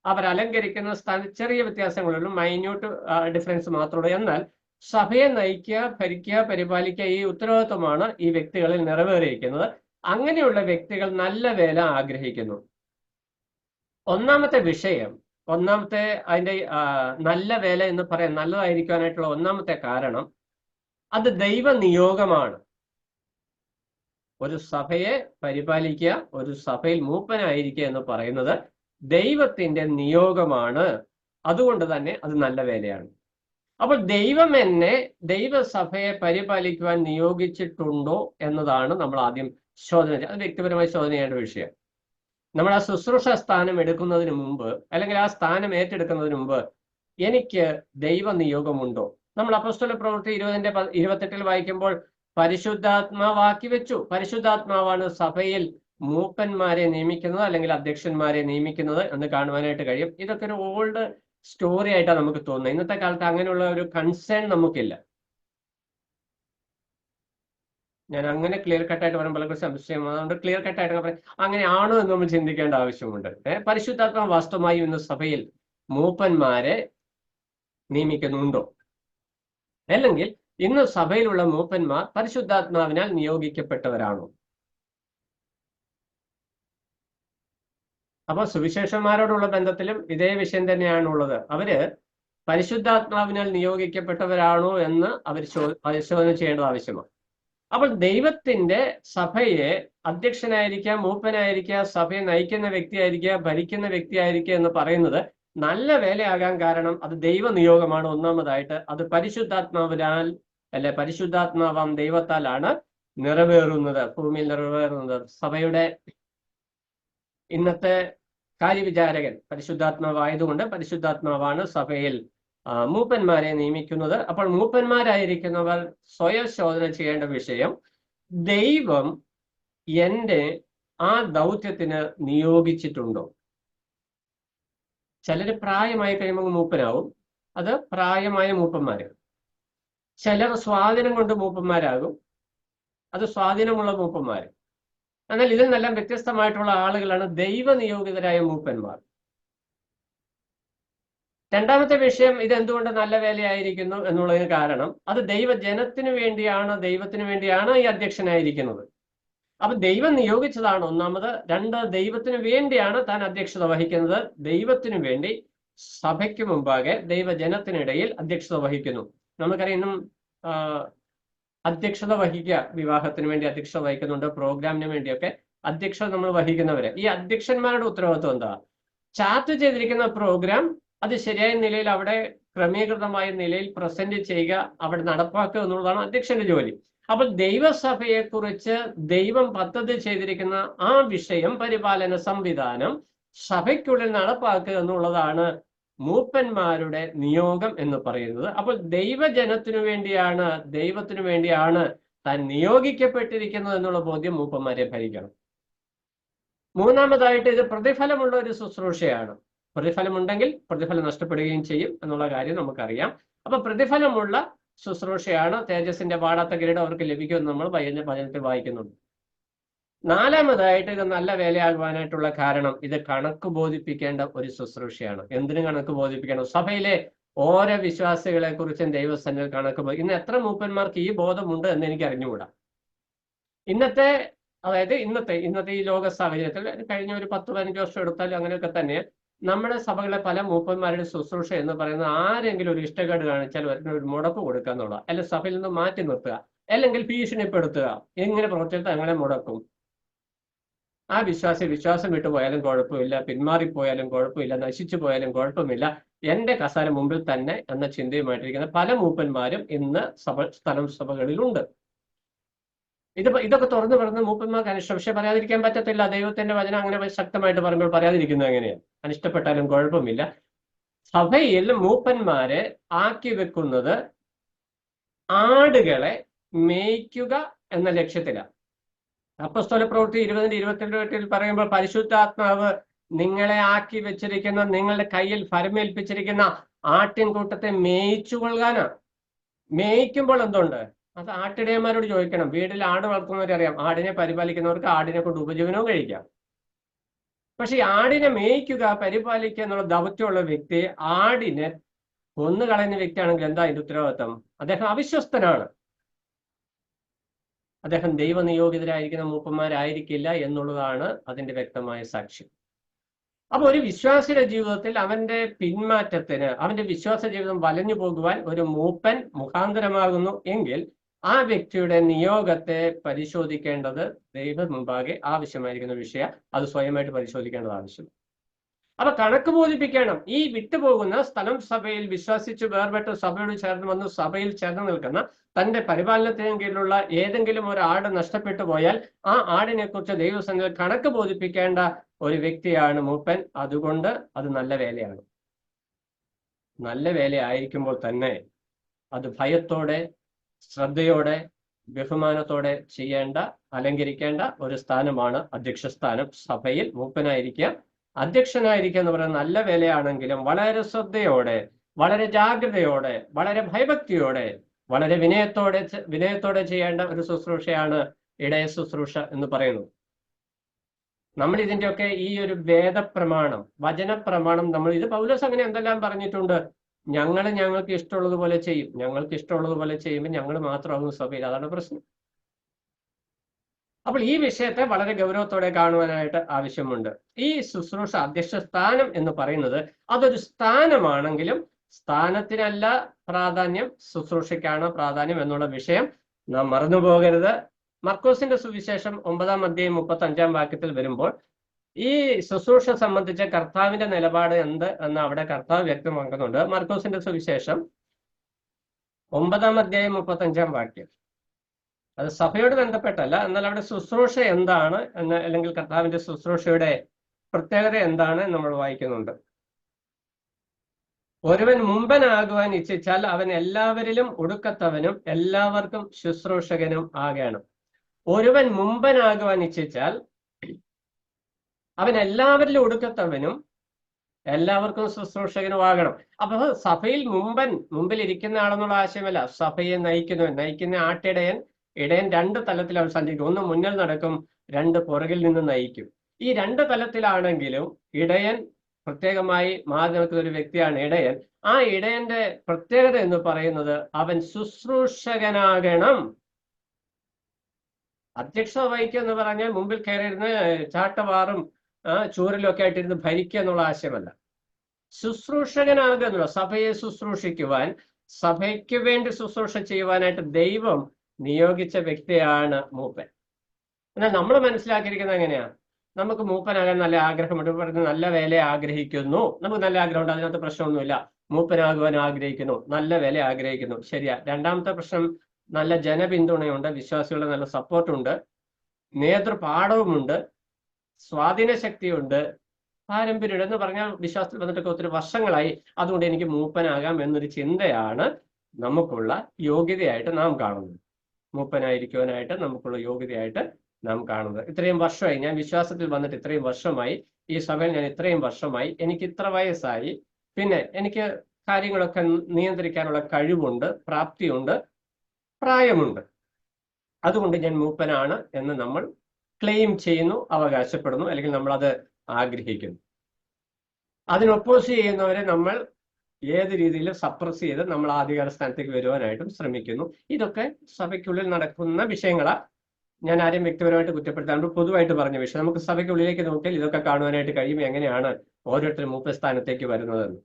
അവർ അലങ്കരിക്കുന്ന സ്ഥാനം ചെറിയ വ്യത്യാസങ്ങളുള്ളൂ, മൈന്യൂട്ട് ഡിഫറൻസ് മാത്രമേ. എന്നാൽ സഭയെ നയിക്കുക, ഭരിക്കുക, പരിപാലിക്കുക ഈ ഉത്തരവാദിത്വമാണ് ഈ വ്യക്തികളിൽ നിറവേറിയിരിക്കുന്നത്. അങ്ങനെയുള്ള വ്യക്തികൾ നല്ല വേല ആഗ്രഹിക്കുന്നു. ഒന്നാമത്തെ വിഷയം, അതിന്റെ നല്ല വേല എന്ന് പറയാൻ നല്ലതായിരിക്കാനായിട്ടുള്ള ഒന്നാമത്തെ കാരണം അത് ദൈവ നിയോഗമാണ്. ഒരു സഭയെ പരിപാലിക്കുക, ഒരു സഭയിൽ മൂപ്പനായിരിക്കുക എന്ന് പറയുന്നത് ദൈവത്തിന്റെ നിയോഗമാണ്. അതുകൊണ്ട് തന്നെ അത് നല്ല വേലയാണ്. അപ്പോൾ ദൈവം എന്നെ ദൈവസഭയെ പരിപാലിക്കുവാൻ നിയോഗിച്ചിട്ടുണ്ടോ എന്നതാണ് നമ്മൾ ആദ്യം ശോധന, അത് വ്യക്തിപരമായി ശോധന ചെയ്യേണ്ട വിഷയം. നമ്മൾ ആ ശുശ്രൂഷ സ്ഥാനം എടുക്കുന്നതിന് മുമ്പ്, അല്ലെങ്കിൽ ആ സ്ഥാനം ഏറ്റെടുക്കുന്നതിന് മുമ്പ് എനിക്ക് ദൈവ നിയോഗമുണ്ടോ? നമ്മൾ അപ്പോസ്തല പ്രവൃത്തി 20:28 വായിക്കുമ്പോൾ പരിശുദ്ധാത്മാവാക്കി വെച്ചു. പരിശുദ്ധാത്മാവാണ് സഭയിൽ മൂപ്പന്മാരെ നിയമിക്കുന്നത് അല്ലെങ്കിൽ അധ്യക്ഷന്മാരെ നിയമിക്കുന്നത് എന്ന് കാണുവാനായിട്ട് കഴിയും. ഇതൊക്കെ ഒരു ഓൾഡ് സ്റ്റോറി ആയിട്ടാണ് നമുക്ക് തോന്നുന്നത്. ഇന്നത്തെ കാലത്ത് അങ്ങനെയുള്ള ഒരു കൺസേൺ നമുക്കില്ല. ഞാൻ അങ്ങനെ ക്ലിയർ കട്ടായിട്ട് പറയുമ്പോൾ പലർക്കും സംശയം, അതുകൊണ്ട് ക്ലിയർ കട്ടായിട്ട് പറയും അങ്ങനെയാണോ എന്ന് നമ്മൾ ചിന്തിക്കേണ്ട ആവശ്യമുണ്ട്. പരിശുദ്ധാത്മാവ് വാസ്തവമായും ഇന്ന് സഭയിൽ മൂപ്പന്മാരെ നിയമിക്കുന്നുണ്ടോ? അല്ലെങ്കിൽ ഇന്ന് സഭയിലുള്ള മൂപ്പന്മാർ പരിശുദ്ധാത്മാവിനാൽ നിയോഗിക്കപ്പെട്ടവരാണോ? അപ്പൊ സുവിശേഷന്മാരോടുള്ള ബന്ധത്തിലും ഇതേ വിഷയം തന്നെയാണുള്ളത്. അവര് പരിശുദ്ധാത്മാവിനാൽ നിയോഗിക്കപ്പെട്ടവരാണോ എന്ന് അവർ പരിശോധന ചെയ്യേണ്ടത് ആവശ്യമാണ്. അപ്പോൾ ദൈവത്തിന്റെ സഭയെ അധ്യക്ഷനായിരിക്കുക, മൂപ്പനായിരിക്കുക, സഭയെ നയിക്കുന്ന വ്യക്തിയായിരിക്കുക, ഭരിക്കുന്ന വ്യക്തിയായിരിക്കുക എന്ന് പറയുന്നത് നല്ല വേലയാകാൻ കാരണം അത് ദൈവ നിയോഗമാണ്. ഒന്നാമതായിട്ട് അത് പരിശുദ്ധാത്മാവിനാൽ പരിശുദ്ധാത്മാവാം ദൈവത്താലാണ് നിറവേറുന്നത്, ഭൂമിയിൽ നിറവേറുന്നത്. സഭയുടെ ഇന്നത്തെ കാര്യവിചാരകൻ പരിശുദ്ധാത്മാവായതുകൊണ്ട് പരിശുദ്ധാത്മാവാണ് സഭയിൽ മൂപ്പന്മാരെ നിയമിക്കുന്നത്. അപ്പോൾ മൂപ്പന്മാരായിരിക്കുന്നവർ സ്വയം ശോധന ചെയ്യേണ്ട വിഷയം, ദൈവം എന്റെ ആ ദൗത്യത്തിന് നിയോഗിച്ചിട്ടുണ്ടോ? ചിലര് പ്രായമായി കഴിയുമ്പോൾ മൂപ്പനാവും, അത് പ്രായമായ മൂപ്പന്മാര്. ചിലർ സ്വാധീനം കൊണ്ട് മൂപ്പന്മാരാകും, അത് സ്വാധീനമുള്ള മൂപ്പന്മാര്. എന്നാൽ ഇതിൽ നിന്നെല്ലാം വ്യത്യസ്തമായിട്ടുള്ള ആളുകളാണ് ദൈവനിയോഗിതരായ മൂപ്പന്മാർ. രണ്ടാമത്തെ വിഷയം, ഇത് എന്തുകൊണ്ട് നല്ല വേലയായിരിക്കുന്നു എന്നുള്ളതിന് കാരണം അത് ദൈവജനത്തിനു വേണ്ടിയാണ്, ദൈവത്തിന് വേണ്ടിയാണ് ഈ അധ്യക്ഷനായിരിക്കുന്നത്. അപ്പൊ ദൈവം നിയോഗിച്ചതാണ് ഒന്നാമത്. രണ്ട്, ദൈവത്തിന് വേണ്ടിയാണ് താൻ അധ്യക്ഷത വഹിക്കുന്നത്. ദൈവത്തിനു വേണ്ടി സഭയ്ക്ക് മുമ്പാകെ ദൈവജനത്തിനിടയിൽ അധ്യക്ഷത വഹിക്കുന്നു. നമുക്കറിയാം ഇന്നും അധ്യക്ഷത വഹിക്കുക, വിവാഹത്തിന് വേണ്ടി അധ്യക്ഷത വഹിക്കുന്നുണ്ട്, പ്രോഗ്രാമിന് വേണ്ടിയൊക്കെ അധ്യക്ഷത നമ്മൾ വഹിക്കുന്നവരെ. ഈ അധ്യക്ഷന്മാരുടെ ഉത്തരവാദിത്വം എന്താ? ചാർട്ട് ചെയ്തിരിക്കുന്ന പ്രോഗ്രാം അത് ശരിയായ നിലയിൽ അവിടെ ക്രമീകൃതമായ നിലയിൽ പ്രസന്റ് ചെയ്യുക, അവിടെ നടപ്പാക്കുക എന്നുള്ളതാണ് അധ്യക്ഷന്റെ ജോലി. അപ്പോൾ ദൈവസഭയെ കുറിച്ച് ദൈവം പദ്ധതി ചെയ്തിരിക്കുന്ന ആ വിഷയം, പരിപാലന സംവിധാനം സഭയ്ക്കുള്ളിൽ നടപ്പാക്കുക എന്നുള്ളതാണ് മൂപ്പന്മാരുടെ നിയോഗം എന്ന് പറയുന്നത്. അപ്പോൾ ദൈവജനത്തിനു വേണ്ടിയാണ്, ദൈവത്തിനു വേണ്ടിയാണ് താൻ നിയോഗിക്കപ്പെട്ടിരിക്കുന്നത് എന്നുള്ള ബോധ്യം മൂപ്പന്മാരെ ഭരിക്കണം. മൂന്നാമതായിട്ട് ഇത് പ്രതിഫലമുള്ള ഒരു ശുശ്രൂഷയാണ്. പ്രതിഫലമുണ്ടെങ്കിൽ പ്രതിഫലം നഷ്ടപ്പെടുകയും ചെയ്യും എന്നുള്ള കാര്യം നമുക്കറിയാം. അപ്പൊ പ്രതിഫലമുള്ള ശുശ്രൂഷയാണ്. തേജസ്സിന്റെ വാടാത്ത കിരീടം അവർക്ക് ലഭിക്കുമെന്ന് നമ്മൾ വചനത്തിൽ വായിക്കുന്നുണ്ട്. നാലാമതായിട്ട് ഇത് നല്ല വേലയാകുവാനായിട്ടുള്ള കാരണം ഇത് കണക്ക് ബോധിപ്പിക്കേണ്ട ഒരു ശുശ്രൂഷയാണ്. എന്തിനു കണക്ക് ബോധിപ്പിക്കണം? സഭയിലെ ഓരോ വിശ്വാസികളെ കുറിച്ചും ദൈവസന്നിധിയിൽ കണക്ക് ഇന്ന് എത്ര മൂപ്പന്മാർക്ക് ഈ ബോധമുണ്ട് എന്ന് എനിക്ക് അറിഞ്ഞുകൂടാ. ഇന്നത്തെ ഈ ലോക സാഹചര്യത്തിൽ കഴിഞ്ഞ ഒരു 10-15 വർഷം എടുത്താലും അങ്ങനെയൊക്കെ തന്നെ നമ്മുടെ സഭകളെ പല മൂപ്പന്മാരുടെ ശുശ്രൂഷ എന്ന് പറയുന്നത് ആരെങ്കിലും ഒരു ഇഷ്ടക്കേട് കാണിച്ചാൽ ഒരു മുടക്ക് കൊടുക്കുക എന്നുള്ള, അല്ലെങ്കിൽ സഭയിൽ നിന്ന് മാറ്റി നിർത്തുക, അല്ലെങ്കിൽ ഭീഷണിപ്പെടുത്തുക. എങ്ങനെ പ്രവർത്തിച്ചാൽ അങ്ങനെ മുടക്കും. ആ വിശ്വാസം വിട്ടുപോയാലും കുഴപ്പമില്ല, പിന്മാറിപ്പോയാലും കുഴപ്പമില്ല, നശിച്ചു പോയാലും കുഴപ്പമില്ല, എന്റെ കസാര മുമ്പിൽ തന്നെ എന്ന ചിന്തയുമായിട്ടിരിക്കുന്ന പല മൂപ്പന്മാരും ഇന്ന് സഭകളിലുണ്ട്. ഇതൊക്കെ തുറന്നു പറഞ്ഞ് മൂപ്പന്മാർക്ക് അനിഷ്ടം. പക്ഷെ പറയാതിരിക്കാൻ പറ്റത്തില്ല. ദൈവത്തിന്റെ വചനം അങ്ങനെ ശക്തമായിട്ട് പറയുമ്പോൾ പറയാതിരിക്കുന്നത് എങ്ങനെയാണ്? അനിഷ്ടപ്പെട്ടാലും കുഴപ്പമില്ല. സഭയിൽ മൂപ്പന്മാരെ ആക്കി വെക്കുന്നത് ആടുകളെ മേയ്ക്കുക എന്ന ലക്ഷ്യത്തിലാണ്. അപ്പോസ്തല പ്രവൃത്തി 20:22 പറയുമ്പോൾ പരിശുദ്ധാത്മാവ് നിങ്ങളെ ആക്കി വെച്ചിരിക്കുന്ന, നിങ്ങളുടെ കയ്യിൽ ഫലമേൽപ്പിച്ചിരിക്കുന്ന ആട്ടിൻകൂട്ടത്തെ മേയിച്ചു കൊള്ളുവാനാണ്. മേയിക്കുമ്പോൾ എന്തുണ്ട്? അത് ആട്ടിടയന്മാരോട് ചോദിക്കണം. വീട്ടിൽ ആട് വളർത്തുന്നവരറിയാം, ആടിനെ പരിപാലിക്കുന്നവർക്ക് ആടിനെ കൊണ്ട് ഉപജീവനവും കഴിക്കാം. പക്ഷെ ഈ ആടിനെ മേയ്ക്കുക, പരിപാലിക്കുക എന്നുള്ള ദൗത്യമുള്ള വ്യക്തി ആടിനെ കൊന്നുകളയുന്ന വ്യക്തിയാണെങ്കിൽ എന്താ അതിന്റെ ഉത്തരവാദിത്വം? അദ്ദേഹം അവിശ്വസ്തനാണ്. അദ്ദേഹം ദൈവനിയോഗിതരായിരിക്കുന്ന മൂപ്പന്മാരായിരിക്കില്ല എന്നുള്ളതാണ് അതിന്റെ വ്യക്തമായ സാക്ഷ്യം. അപ്പൊ ഒരു വിശ്വാസിയുടെ ജീവിതത്തിൽ അവന്റെ പിന്മാറ്റത്തിന്, അവന്റെ വിശ്വാസ ജീവിതം വലഞ്ഞു പോകുവാൻ ഒരു മൂപ്പൻ മുഖാന്തരമാകുന്നു എങ്കിൽ ആ വ്യക്തിയുടെ നിയോഗത്തെ പരിശോധിക്കേണ്ടത് ദൈവം മുമ്പാകെ ആവശ്യമായിരിക്കുന്ന വിഷയം. അത് സ്വയമായിട്ട് പരിശോധിക്കേണ്ടത് ആവശ്യം. അപ്പൊ കണക്ക് ബോധിപ്പിക്കണം. ഈ വിട്ടുപോകുന്ന സ്ഥലം സഭയിൽ വിശ്വസിച്ച് വേർപെട്ട് സഭയോട് ചേർന്ന് വന്ന് സഭയിൽ ചേർന്ന് നിൽക്കുന്ന തന്റെ പരിപാലനത്തിന് കീഴിലുള്ള ഏതെങ്കിലും ഒരു ആട് നഷ്ടപ്പെട്ടു പോയാൽ ആ ആടിനെ കുറിച്ച് ദൈവസന്നിധിയിൽ കണക്ക് ബോധിപ്പിക്കേണ്ട ഒരു വ്യക്തിയാണ് മൂപ്പൻ. അതുകൊണ്ട് അത് നല്ല വേലയാണ്. നല്ല വേല ആയിരിക്കുമ്പോൾ തന്നെ അത് ഭയത്തോടെ, ശ്രദ്ധയോടെ, ബഹുമാനത്തോടെ ചെയ്യേണ്ട, അലങ്കരിക്കേണ്ട ഒരു സ്ഥാനമാണ് അധ്യക്ഷ സ്ഥാനം. സഭയിൽ മൂപ്പനായിരിക്കുക, അധ്യക്ഷനായിരിക്കുക എന്ന് പറയുന്നത് നല്ല വേലയാണെങ്കിലും വളരെ ശ്രദ്ധയോടെ, വളരെ ജാഗ്രതയോടെ, വളരെ ഭയഭക്തിയോടെ, വളരെ വിനയത്തോടെ ചെയ്യേണ്ട ഒരു ശുശ്രൂഷയാണ് ഇടയ ശുശ്രൂഷ എന്ന് പറയുന്നത്. നമ്മൾ ഇതിന്റെയൊക്കെ ഈ ഒരു വേദപ്രമാണം, വചനപ്രമാണം, നമ്മൾ ഇത് പൗലോസ് അങ്ങനെ എന്തെല്ലാം പറഞ്ഞിട്ടുണ്ട്. ഞങ്ങൾക്ക് ഇഷ്ടമുള്ളതുപോലെ ചെയ്യും. ഞങ്ങൾക്ക് ഇഷ്ടമുള്ളതുപോലെ ചെയ്യുമ്പോൾ ഞങ്ങൾ മാത്രമാകും സഭയിൽ. അതാണ് പ്രശ്നം. അപ്പോൾ ഈ വിഷയത്തെ വളരെ ഗൗരവത്തോടെ കാണുവാനായിട്ട് ആവശ്യമുണ്ട്. ഈ ശുശ്രൂഷ, അധ്യക്ഷ സ്ഥാനം എന്ന് പറയുന്നത് അതൊരു സ്ഥാനമാണെങ്കിലും സ്ഥാനത്തിനല്ല പ്രാധാന്യം, ശുശ്രൂഷയ്ക്കാണ് പ്രാധാന്യം എന്നുള്ള വിഷയം നാം മറന്നു പോകരുത്. മർക്കോസിന്റെ സുവിശേഷം 9:35 വരുമ്പോൾ ഈ ശുശ്രൂഷ സംബന്ധിച്ച കർത്താവിന്റെ നിലപാട് എന്ത് എന്ന് അവിടെ കർത്താവ് വ്യക്തമാക്കുന്നുണ്ട്. മർക്കോസിന്റെ സുവിശേഷം 9:35 അത് സഭയോട് ബന്ധപ്പെട്ടല്ല, എന്നാൽ അവിടെ ശുശ്രൂഷ എന്താണ് എന്ന്, അല്ലെങ്കിൽ കർത്താവിന്റെ ശുശ്രൂഷയുടെ പ്രത്യേകത എന്താണ് നമ്മൾ വായിക്കുന്നുണ്ട്. ഒരുവൻ മുമ്പനാകുവാൻ ഇച്ഛിച്ചാൽ അവൻ എല്ലാവരിലും ഒടുക്കത്തവനും എല്ലാവർക്കും ശുശ്രൂഷകനും ആകണം. ഒരുവൻ മുമ്പനാകുവാൻ ഇച്ഛിച്ചാൽ അവൻ എല്ലാവരിലും ഒടുക്കത്തവനും എല്ലാവർക്കും ശുശ്രൂഷകനും ആകണം. അപ്പൊ സഭയിൽ മുമ്പിൽ ഇരിക്കുന്ന ആളെന്നുള്ള ആശയമല്ല, സഭയെ നയിക്കുന്ന ഇടയൻ രണ്ട് തലത്തിൽ അവൻ സഞ്ചരിക്കും. ഒന്ന് മുന്നിൽ നടക്കും, രണ്ട് പുറകിൽ നിന്ന് നയിക്കും. ഈ രണ്ട് തലത്തിലാണെങ്കിലും ഇടയൻ പ്രത്യേകമായി മാറി നിൽക്കുന്ന ഒരു വ്യക്തിയാണ് ഇടയൻ. ആ ഇടയന്റെ പ്രത്യേകത എന്ന് പറയുന്നത് അവൻ ശുശ്രൂഷകനാകണം. അധ്യക്ഷത വഹിക്കുക എന്ന് പറഞ്ഞാൽ മുമ്പിൽ കയറിയിരുന്ന് ചാട്ടവാറും ചൂരലും ഒക്കെ ആയിട്ടിരുന്ന് ഭരിക്കുക എന്നുള്ള ആശയമല്ല. ശുശ്രൂഷകനാകുക എന്നുള്ള, സഭയെ ശുശ്രൂഷിക്കുവാൻ, സഭയ്ക്ക് വേണ്ടി ശുശ്രൂഷ ചെയ്യുവാനായിട്ട് ദൈവം നിയോഗിച്ച വ്യക്തിയാണ് മൂപ്പൻ. എന്നാൽ നമ്മൾ മനസ്സിലാക്കിയിരിക്കുന്നത് എങ്ങനെയാ? നമുക്ക് മൂപ്പനാകാൻ നല്ല ആഗ്രഹമുണ്ട്, പറഞ്ഞ് നല്ല വേല ആഗ്രഹിക്കുന്നു, നമുക്ക് നല്ല ആഗ്രഹമുണ്ട്, അതിനകത്ത് പ്രശ്നമൊന്നുമില്ല. മൂപ്പനാകുവാൻ ആഗ്രഹിക്കുന്നു, നല്ല വില ആഗ്രഹിക്കുന്നു, ശരിയാ. രണ്ടാമത്തെ പ്രശ്നം, നല്ല ജനപിന്തുണയുണ്ട്, വിശ്വാസികളുടെ നല്ല സപ്പോർട്ടുണ്ട്, നേതൃപാഠവുമുണ്ട്, സ്വാധീന ശക്തിയുണ്ട്, പാരമ്പര്യം എന്ന് പറഞ്ഞാൽ വിശ്വാസത്തിൽ വന്നിട്ടൊക്കെ ഒത്തിരി വർഷങ്ങളായി, അതുകൊണ്ട് എനിക്ക് മൂപ്പനാകാം എന്നൊരു ചിന്തയാണ് നമുക്കുള്ള യോഗ്യതയായിട്ട് നാം കാണുന്നത്. മൂപ്പനായിരിക്കുവാനായിട്ട് നമുക്കുള്ള യോഗ്യതയായിട്ട് നാം കാണുന്നത്. ഇത്രയും വർഷമായി ഞാൻ വിശ്വാസത്തിൽ വന്നിട്ട്, ഇത്രയും വർഷമായി ഈ സഭയിൽ ഞാൻ ഇത്രയും വർഷമായി, എനിക്ക് ഇത്ര വയസ്സായി, പിന്നെ എനിക്ക് കാര്യങ്ങളൊക്കെ നിയന്ത്രിക്കാനുള്ള കഴിവുണ്ട്, പ്രാപ്തിയുണ്ട്, പ്രായമുണ്ട്, അതുകൊണ്ട് ഞാൻ മൂപ്പനാണ് എന്ന് നമ്മൾ ക്ലെയിം ചെയ്യുന്നു, അവകാശപ്പെടുന്നു, അല്ലെങ്കിൽ നമ്മൾ അത് ആഗ്രഹിക്കുന്നു. അതിനൊപ്പോസ് ചെയ്യുന്നവരെ നമ്മൾ ഏത് രീതിയിൽ സപ്രസ് ചെയ്ത് നമ്മൾ ആധികാര സ്ഥാനത്തേക്ക് വരുവാനായിട്ടും ശ്രമിക്കുന്നു. ഇതൊക്കെ സഭയ്ക്കുള്ളിൽ നടക്കുന്ന വിഷയങ്ങളാണ്. ഞാൻ ആരെയും വ്യക്തിപരമായിട്ട് കുറ്റപ്പെടുത്താണ്ട് പൊതുവായിട്ട് പറഞ്ഞ വിഷയം. നമുക്ക് സഭയ്ക്കുള്ളിലേക്ക് നോക്കിയാൽ ഇതൊക്കെ കാണുവാനായിട്ട് കഴിയും, എങ്ങനെയാണ് ഓരോരുത്തരും മൂപ്പസ്ഥാനത്തേക്ക് വരുന്നതെന്ന്.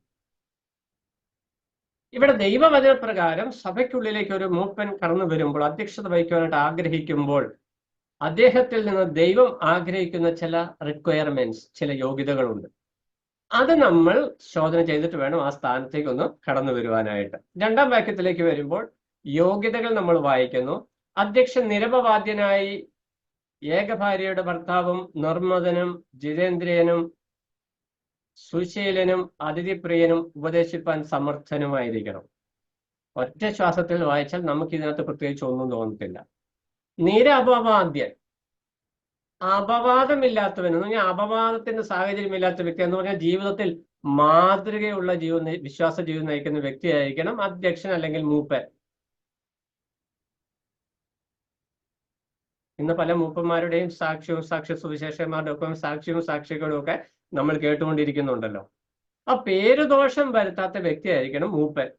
ഇവിടെ ദൈവവചനപ്രകാരം സഭയ്ക്കുള്ളിലേക്ക് ഒരു മൂപ്പൻ കടന്നു വരുമ്പോൾ, അധ്യക്ഷത വഹിക്കുവാനായിട്ട് ആഗ്രഹിക്കുമ്പോൾ, അദ്ദേഹത്തിൽ നിന്ന് ദൈവം ആഗ്രഹിക്കുന്ന ചില റിക്വയർമെന്റ്സ്, ചില യോഗ്യതകളുണ്ട്. അത് നമ്മൾ ശോധന ചെയ്തിട്ട് വേണം ആ സ്ഥാനത്തേക്ക് ഒന്ന് കടന്നു വരുവാനായിട്ട്. രണ്ടാം വാക്യത്തിലേക്ക് വരുമ്പോൾ യോഗ്യതകൾ നമ്മൾ വായിക്കുന്നു. അധ്യക്ഷൻ നിരപവാദ്യനായി ഏകഭാര്യയുടെ ഭർത്താവും നിർമ്മതനും ജിതേന്ദ്രിയനും സുശീലനും അതിഥിപ്രിയനും ഉപദേശിപ്പാൻ സമർത്ഥനുമായിരിക്കണം. ഒറ്റ ശ്വാസത്തിൽ വായിച്ചാൽ നമുക്ക് ഇതിനകത്ത് പ്രത്യേകിച്ച് ഒന്നും തോന്നത്തില്ല. നിരപവാദ്യൻ, അപവാദമില്ലാത്തവൻ എന്ന് പറഞ്ഞാൽ അപവാദത്തിന്റെ സാഹചര്യമില്ലാത്ത വ്യക്തി എന്ന് പറഞ്ഞാൽ ജീവിതത്തിൽ മാതൃകയുള്ള വിശ്വാസ ജീവിതം നയിക്കുന്ന വ്യക്തിയായിരിക്കണം അധ്യക്ഷൻ അല്ലെങ്കിൽ മൂപ്പൻ. ഇന്ന് പല മൂപ്പന്മാരുടെയും സാക്ഷ്യവും സാക്ഷ്യ സുവിശേഷന്മാരുടെ ഒക്കെ സാക്ഷ്യവും സാക്ഷികളും ഒക്കെ നമ്മൾ കേട്ടുകൊണ്ടിരിക്കുന്നുണ്ടല്ലോ. ആ പേരുദോഷം വരുത്താത്ത വ്യക്തിയായിരിക്കണം മൂപ്പൻ.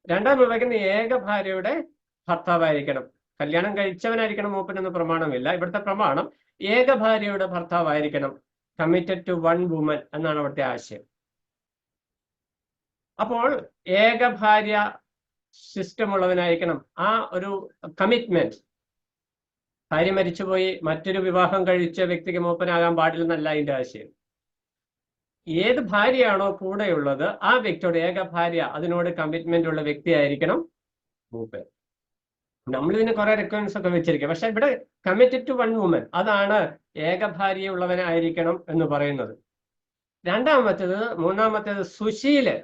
രണ്ടാം വിഭാഗത്തിന് ഏക ഭാര്യയുടെ ഭർത്താവായിരിക്കണം. കല്യാണം കഴിച്ചവനായിരിക്കണം മൂപ്പൻ എന്ന് പ്രമാണമില്ല. ഇവിടുത്തെ പ്രമാണം ഏക ഭാര്യയുടെ ഭർത്താവായിരിക്കണം. കമ്മിറ്റഡ് ടു വൺ വുമൻ എന്നാണ് അവിടുത്തെ ആശയം. അപ്പോൾ ഏക ഭാര്യ സിസ്റ്റം ഉള്ളവനായിരിക്കണം. ആ ഒരു കമ്മിറ്റ്മെന്റ്, ഭാര്യ മരിച്ചുപോയി മറ്റൊരു വിവാഹം കഴിച്ച വ്യക്തിക്ക് മൂപ്പനാകാൻ പാടില്ലെന്നല്ല അതിന്റെ ആശയം. ഏത് ഭാര്യയാണോ കൂടെയുള്ളത് ആ വ്യക്തിയോട്, ഏക ഭാര്യ, അതിനോട് കമ്മിറ്റ്മെന്റ് ഉള്ള വ്യക്തിയായിരിക്കണം മൂപ്പൻ. നമ്മളിതിന് കുറെ റിക്വയർമെന്റ്സ് ഒക്കെ വെച്ചിരിക്കുക. പക്ഷെ ഇവിടെ കമ്മിറ്റഡ് ടു വൺ വുമൻ, അതാണ് ഏക ഭാര്യ ഉള്ളവനായിരിക്കണം എന്ന് പറയുന്നത്. മൂന്നാമത്തേത് സുശീലൻ,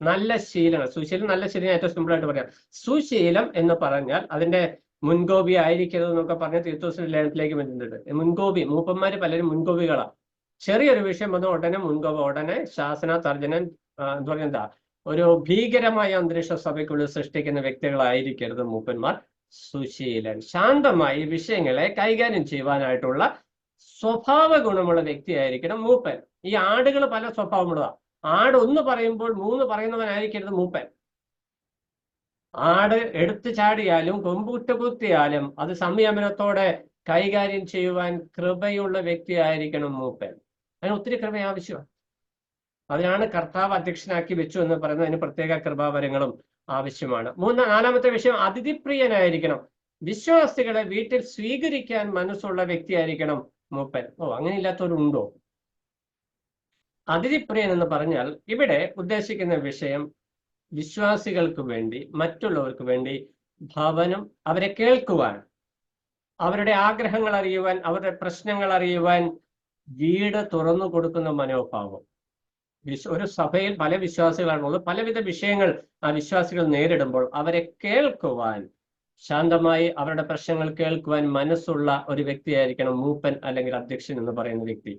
നല്ല ശീലങ്ങൾ. സുശീലം നല്ല ശീലം ഏറ്റവും സിമ്പിൾ ആയിട്ട് പറയാം. സുശീലം എന്ന് പറഞ്ഞാൽ അതിന്റെ മുൻകോപി ആയിരിക്കരുത് എന്നൊക്കെ പറഞ്ഞ് തീത്തോസിന്റെ ലേഖനത്തിലേക്ക് വരുന്നുണ്ട്. മുൻകോപി, മൂപ്പന്മാര് പലരും മുൻകോപികളാണ്. ചെറിയൊരു വിഷയം വന്ന ഉടനെ മുൻകോപം, ഉടനെ ശാസന തർജനം, എന്താ പറയുക, എന്താ ഒരു ഭീകരമായ അന്തരീക്ഷ സഭയ്ക്കുള്ളിൽ സൃഷ്ടിക്കുന്ന വ്യക്തികളായിരിക്കരുത് മൂപ്പന്മാർ. സുശീലൻ, ശാന്തമായി വിഷയങ്ങളെ കൈകാര്യം ചെയ്യുവാനായിട്ടുള്ള സ്വഭാവ ഗുണമുള്ള വ്യക്തിയായിരിക്കണം മൂപ്പൻ. ഈ ആടുകൾ പല സ്വഭാവമുള്ളതാണ്. ആട് ഒന്ന് പറയുമ്പോൾ മൂന്ന് പറയുന്നവനായിരിക്കരുത് മൂപ്പൻ. ആട് എടുത്തു ചാടിയാലും കൊമ്പുട്ട് കുത്തിയാലും അത് സംയമനത്തോടെ കൈകാര്യം ചെയ്യുവാൻ കൃപയുള്ള വ്യക്തിയായിരിക്കണം മൂപ്പൻ. അതിന് ഒത്തിരി കൃപ ആവശ്യമാണ്. അതിനാണ് കർത്താവ് അധ്യക്ഷനാക്കി വെച്ചു എന്ന് പറയുന്നത്. അതിന് പ്രത്യേക കൃപാവരങ്ങളും ആവശ്യമാണ്. നാലാമത്തെ വിഷയം, അതിഥിപ്രിയനായിരിക്കണം. വിശ്വാസികളെ വീട്ടിൽ സ്വീകരിക്കാൻ മനസ്സുള്ള വ്യക്തിയായിരിക്കണം മൂപ്പൻ. അങ്ങനെ ഇല്ലാത്തവരുണ്ടോ? അതിഥിപ്രിയൻ എന്ന് പറഞ്ഞാൽ ഇവിടെ ഉദ്ദേശിക്കുന്ന വിഷയം വിശ്വാസികൾക്ക് വേണ്ടി, മറ്റുള്ളവർക്ക് വേണ്ടി ഭവനം, അവരെ കേൾക്കുവാൻ, അവരുടെ ആഗ്രഹങ്ങൾ അറിയുവാൻ, അവരുടെ പ്രശ്നങ്ങൾ അറിയുവാൻ വീട് തുറന്നു കൊടുക്കുന്ന മനോഭാവം. ഒരു സഭയിൽ പല വിശ്വാസികളാണുള്ളത്. പലവിധ വിഷയങ്ങൾ ആ വിശ്വാസികൾ നേരിടുമ്പോൾ അവരെ കേൾക്കുവാൻ, ശാന്തമായി അവരുടെ പ്രശ്നങ്ങൾ കേൾക്കുവാൻ മനസ്സുള്ള ഒരു വ്യക്തിയായിരിക്കണം മൂപ്പൻ അല്ലെങ്കിൽ അധ്യക്ഷൻ എന്ന് പറയുന്ന വ്യക്തി.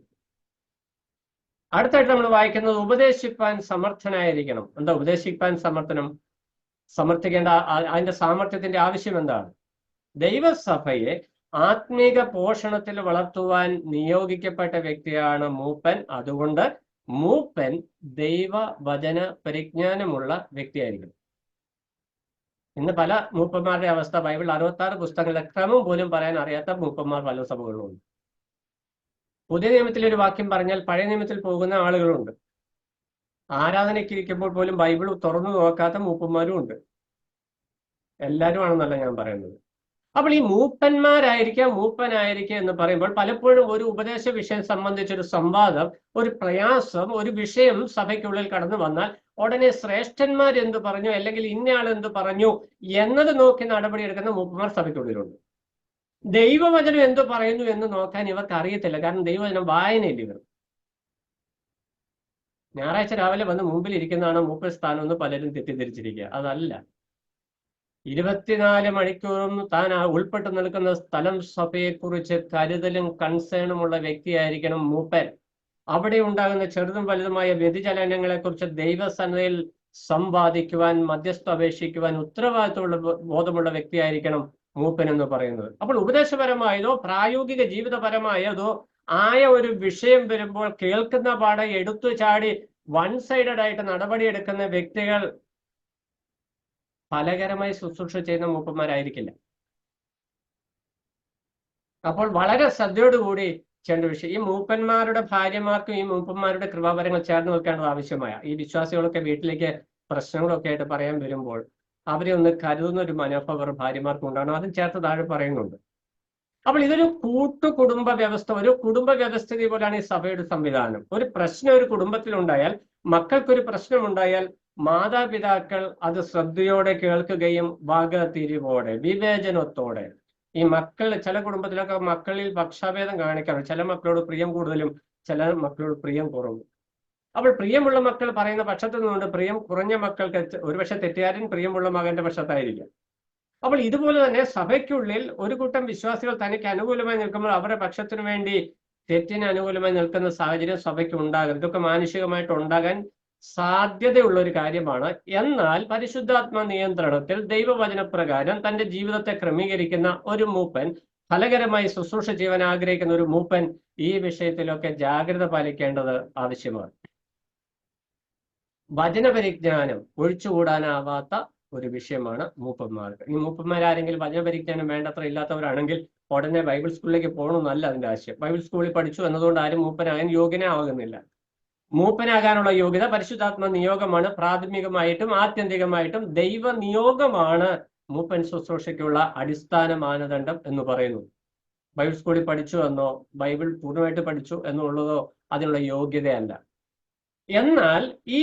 അടുത്തായിട്ട് നമ്മൾ വായിക്കുന്നത് ഉപദേശിപ്പാൻ സമർത്ഥനായിരിക്കണം. എന്താ ഉപദേശിപ്പാൻ സമർത്ഥിക്കേണ്ട അതിന്റെ സാമർത്ഥ്യത്തിന്റെ ആവശ്യം എന്താണ്? ദൈവസഭയെ ആത്മീക പോഷണത്തിൽ വളർത്തുവാൻ നിയോഗിക്കപ്പെട്ട വ്യക്തിയാണ് മൂപ്പൻ. അതുകൊണ്ട് മൂപ്പൻ ദൈവവചന പരിജ്ഞാനമുള്ള വ്യക്തിയായിരിക്കണം. ഇന്ന് പല മൂപ്പന്മാരുടെ അവസ്ഥ, ബൈബിൾ 66 പുസ്തകങ്ങളുടെ ക്രമം പോലും പറയാൻ അറിയാത്ത മൂപ്പന്മാർ പല സഭകളിലുണ്ട്. പുതിയ നിയമത്തിൽ ഒരു വാക്യം പറഞ്ഞാൽ പഴയ നിയമത്തിൽ പോകുന്ന ആളുകളുണ്ട്. ആരാധനയ്ക്കിരിക്കുമ്പോൾ പോലും ബൈബിൾ തുറന്നു നോക്കാത്ത മൂപ്പന്മാരും ഉണ്ട്. എല്ലാവരും ആണെന്നല്ല ഞാൻ പറയുന്നത്. അപ്പോൾ ഈ മൂപ്പനായിരിക്കുക എന്ന് പറയുമ്പോൾ പലപ്പോഴും ഒരു ഉപദേശ വിഷയം സംബന്ധിച്ചൊരു സംവാദം, ഒരു പ്രയാസം, ഒരു വിഷയം സഭയ്ക്കുള്ളിൽ കടന്നു വന്നാൽ ഉടനെ ശ്രേഷ്ഠന്മാർ എന്ത് പറഞ്ഞു അല്ലെങ്കിൽ ഇന്നയാൾ എന്ത് പറഞ്ഞു എന്നത് നോക്കി നടപടിയെടുക്കുന്ന മൂപ്പന്മാർ സഭയ്ക്കുള്ളിലുണ്ട്. ദൈവവചനം എന്ത് പറയുന്നു എന്ന് നോക്കാൻ ഇവർക്ക് അറിയത്തില്ല. കാരണം ദൈവവചനം വായനയില്ല ഇവർ. ഞായറാഴ്ച രാവിലെ വന്ന് മുമ്പിൽ ഇരിക്കുന്നതാണ് മൂപ്പൻ സ്ഥാനം എന്ന് പലരും തെറ്റിദ്ധരിച്ചിരിക്കുക. അതല്ല. 24 മണിക്കൂറും താൻ ഉൾപ്പെട്ടു നിൽക്കുന്ന സ്ഥലം സഭയെക്കുറിച്ച് കരുതലും കൺസേണുമുള്ള വ്യക്തിയായിരിക്കണം മൂപ്പൻ. അവിടെ ഉണ്ടാകുന്ന ചെറുതും വലുതുമായ വ്യതിചലനങ്ങളെ കുറിച്ച് ദൈവസന്നതയിൽ സംവാദിക്കുവാൻ, മധ്യസ്ഥ അപേക്ഷിക്കുവാൻ ഉത്തരവാദിത്തമുള്ള ബോധമുള്ള വ്യക്തിയായിരിക്കണം മൂപ്പൻ എന്ന് പറയുന്നത്. അപ്പോൾ ഉപദേശപരമായതോ പ്രായോഗിക ജീവിതപരമായതോ ആയ ഒരു വിഷയം വരുമ്പോൾ കേൾക്കുന്ന പാടെ എടുത്തു ചാടി വൺ സൈഡഡ് ആയിട്ട് നടപടിയെടുക്കുന്ന വ്യക്തികൾ ഫലകരമായി ശുശ്രൂഷ ചെയ്യുന്ന മൂപ്പന്മാരായിരിക്കില്ല. അപ്പോൾ വളരെ ശ്രദ്ധയോടുകൂടി ചെയ്യേണ്ട വിഷയം, ഈ മൂപ്പന്മാരുടെ ഭാര്യമാർക്കും ഈ മൂപ്പന്മാരുടെ കൃപാവരങ്ങൾ ചേർന്ന് വെക്കേണ്ടത് ആവശ്യമായ. ഈ വിശ്വാസികളൊക്കെ വീട്ടിലേക്ക് പ്രശ്നങ്ങളൊക്കെ ആയിട്ട് പറയാൻ വരുമ്പോൾ അവരെ ഒന്ന് കരുതുന്ന ഒരു മനോഭാവം ഭാര്യമാർക്ക് ഉണ്ടാകണം. അതും ചേർത്ത് താഴെ പറയുന്നുണ്ട്. അപ്പോൾ ഇതൊരു കുടുംബ വ്യവസ്ഥ, ഒരു കുടുംബ വ്യവസ്ഥിതി പോലെയാണ് ഈ സഭയുടെ സംവിധാനം. ഒരു പ്രശ്നം ഒരു കുടുംബത്തിലുണ്ടായാൽ, മക്കൾക്കൊരു പ്രശ്നമുണ്ടായാൽ മാതാപിതാക്കൾ അത് ശ്രദ്ധയോടെ കേൾക്കുകയും വകതിരിവോടെ വിവേചനത്തോടെ, ഈ മക്കൾ ചില കുടുംബത്തിലൊക്കെ മക്കളിൽ പക്ഷാഭേദം കാണിക്കാറുണ്ട്. ചില മക്കളോട് പ്രിയം കൂടുതലും ചില മക്കളോട് പ്രിയം കുറവും. അപ്പോൾ പ്രിയമുള്ള മക്കൾ പറയുന്ന പക്ഷത്തു നിന്നുകൊണ്ട് പ്രിയം കുറഞ്ഞ മക്കൾക്ക് ഒരുപക്ഷെ തെറ്റുകാരൻ പ്രിയമുള്ള മകന്റെ പക്ഷത്തായിരിക്കും. അപ്പോൾ ഇതുപോലെ തന്നെ സഭയ്ക്കുള്ളിൽ ഒരു കൂട്ടം വിശ്വാസികൾ തനിക്ക് അനുകൂലമായി നിൽക്കുമ്പോൾ അവരുടെ പക്ഷത്തിനു വേണ്ടി തെറ്റിന് അനുകൂലമായി നിൽക്കുന്ന സാഹചര്യം സഭയ്ക്ക് ഉണ്ടാകും. ഇതൊക്കെ മാനുഷികമായിട്ട് ഉണ്ടാകാൻ സാധ്യതയുള്ള ഒരു കാര്യമാണ്. എന്നാൽ പരിശുദ്ധാത്മ നിയന്ത്രണത്തിൽ ദൈവവചനപ്രകാരം തന്റെ ജീവിതത്തെ ക്രമീകരിക്കുന്ന ഒരു മൂപ്പൻ, ഫലകരമായി ശുശ്രൂഷ ചെയ്യാൻ ആഗ്രഹിക്കുന്ന ഒരു മൂപ്പൻ ഈ വിഷയത്തിലൊക്കെ ജാഗ്രത പാലിക്കേണ്ടത് ആവശ്യമാണ്. വചനപരിജ്ഞാനം ഒഴിച്ചുകൂടാനാവാത്ത ഒരു വിഷയമാണ് മൂപ്പന്മാർക്ക്. ഈ മൂപ്പന്മാരാരെങ്കിലും വചനപരിജ്ഞാനം വേണ്ടത്ര ഇല്ലാത്തവരാണെങ്കിൽ ഉടനെ ബൈബിൾ സ്കൂളിലേക്ക് പോകണമെന്നല്ല അതിന്റെ ആശയം. ബൈബിൾ സ്കൂളിൽ പഠിച്ചു എന്നതുകൊണ്ട് ആരും മൂപ്പനാകാൻ യോഗ്യനെ ആകുന്നില്ല. മൂപ്പനാകാനുള്ള യോഗ്യത പരിശുദ്ധാത്മ നിയോഗമാണ്. പ്രാഥമികമായിട്ടും ആത്യന്തികമായിട്ടും ദൈവ നിയോഗമാണ് മൂപ്പൻ ശുശ്രൂഷയ്ക്കുള്ള അടിസ്ഥാന മാനദണ്ഡം എന്ന് പറയുന്നു. ബൈബിൾ സ്കൂളിൽ പഠിച്ചു എന്നോ ബൈബിൾ പൂർണ്ണമായിട്ട് പഠിച്ചു എന്നുള്ളതോ അതിനുള്ള യോഗ്യതയല്ല. എന്നാൽ ഈ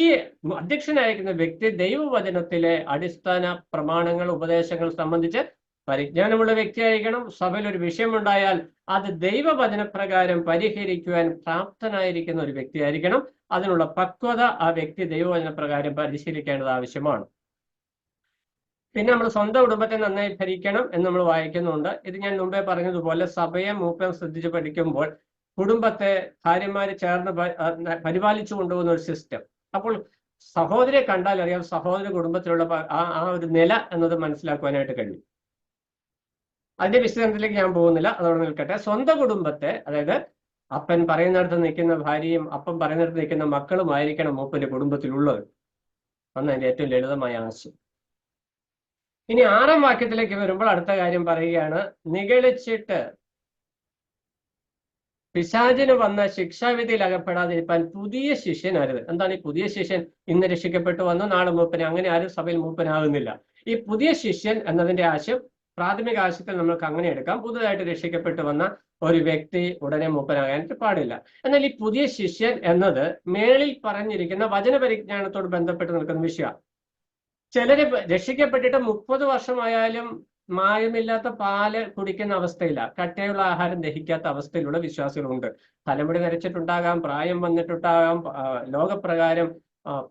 അധ്യക്ഷനായിരിക്കുന്ന വ്യക്തി ദൈവവചനത്തിലെ അടിസ്ഥാന പ്രമാണങ്ങൾ, ഉപദേശങ്ങൾ സംബന്ധിച്ച് പരിജ്ഞാനമുള്ള വ്യക്തിയായിരിക്കണം. സഭയിൽ ഒരു വിഷയമുണ്ടായാൽ അത് ദൈവവചനപ്രകാരം പരിഹരിക്കുവാൻ പ്രാപ്തനായിരിക്കുന്ന ഒരു വ്യക്തിയായിരിക്കണം. അതിനുള്ള പക്വത ആ വ്യക്തി ദൈവവചനപ്രകാരം പരിശീലിക്കേണ്ടത് ആവശ്യമാണ്. പിന്നെ നമ്മൾ സ്വന്തം കുടുംബത്തെ നന്നായി ഭരിക്കണം എന്ന് നമ്മൾ വായിക്കുന്നുണ്ട്. ഇത് ഞാൻ മുമ്പേ പറഞ്ഞതുപോലെ സഭയെ മൂപ്പൻ ശ്രദ്ധിച്ച് പഠിക്കുമ്പോൾ കുടുംബത്തെ ഭാര്യമാര് ചേർന്ന് പരിപാലിച്ചു കൊണ്ടുപോകുന്ന ഒരു സിസ്റ്റം. അപ്പോൾ സഹോദരിയെ കണ്ടാൽ അറിയാം സഹോദര കുടുംബത്തിലുള്ള ആ ഒരു നില എന്നത് മനസ്സിലാക്കുവാനായിട്ട് കഴിയും. അതിന്റെ വിശദീകരണത്തിലേക്ക് ഞാൻ പോകുന്നില്ല, അതോടെ നിൽക്കട്ടെ. സ്വന്തം കുടുംബത്തെ, അതായത് അപ്പൻ പറയുന്നിടത്ത് നിൽക്കുന്ന ഭാര്യയും അപ്പൻ പറയുന്നിടത്ത് നിൽക്കുന്ന മക്കളുമായിരിക്കണം മൂപ്പന്റെ കുടുംബത്തിലുള്ളത്. അന്ന് അതിന്റെ ഏറ്റവും ലളിതമായ ആശയം. ഇനി 6-ാം വാക്യത്തിലേക്ക് വരുമ്പോൾ അടുത്ത കാര്യം പറയുകയാണ്, നിഗളിച്ചിട്ട് പിശാചിന് വന്ന ശിക്ഷാവിധിയിൽ അകപ്പെടാതിരിക്കാൻ പുതിയ ശിഷ്യൻ അരുത്. എന്താണ് ഈ പുതിയ ശിഷ്യൻ? ഇന്ന് രക്ഷിക്കപ്പെട്ടു വന്നു നാളെ മൂപ്പന്, അങ്ങനെ ആരും സഭയിൽ മൂപ്പനാകുന്നില്ല. ഈ പുതിയ ശിഷ്യൻ എന്നതിന്റെ ആശയം പ്രാഥമിക ആശയത്തിൽ നമ്മൾക്ക് അങ്ങനെ എടുക്കാം. പുതുതായിട്ട് രക്ഷിക്കപ്പെട്ടു വന്ന ഒരു വ്യക്തി ഉടനെ മൂപ്പനാകാനായിട്ട് പാടില്ല. എന്നാൽ ഈ പുതിയ ശിഷ്യൻ എന്നത് മേളിൽ പറഞ്ഞിരിക്കുന്ന വചനപരിജ്ഞാനത്തോട് ബന്ധപ്പെട്ട് നിൽക്കുന്ന വിഷയമാണ്. ചിലര് രക്ഷിക്കപ്പെട്ടിട്ട് 30 വർഷമായാലും മായമില്ലാത്ത പാല് കുടിക്കുന്ന അവസ്ഥയില്ല, കട്ടയുള്ള ആഹാരം ദഹിക്കാത്ത അവസ്ഥയിലുള്ള വിശ്വാസികളുണ്ട്. തലമുടി നരച്ചിട്ടുണ്ടാകാം, പ്രായം വന്നിട്ടുണ്ടാകാം, ലോകപ്രകാരം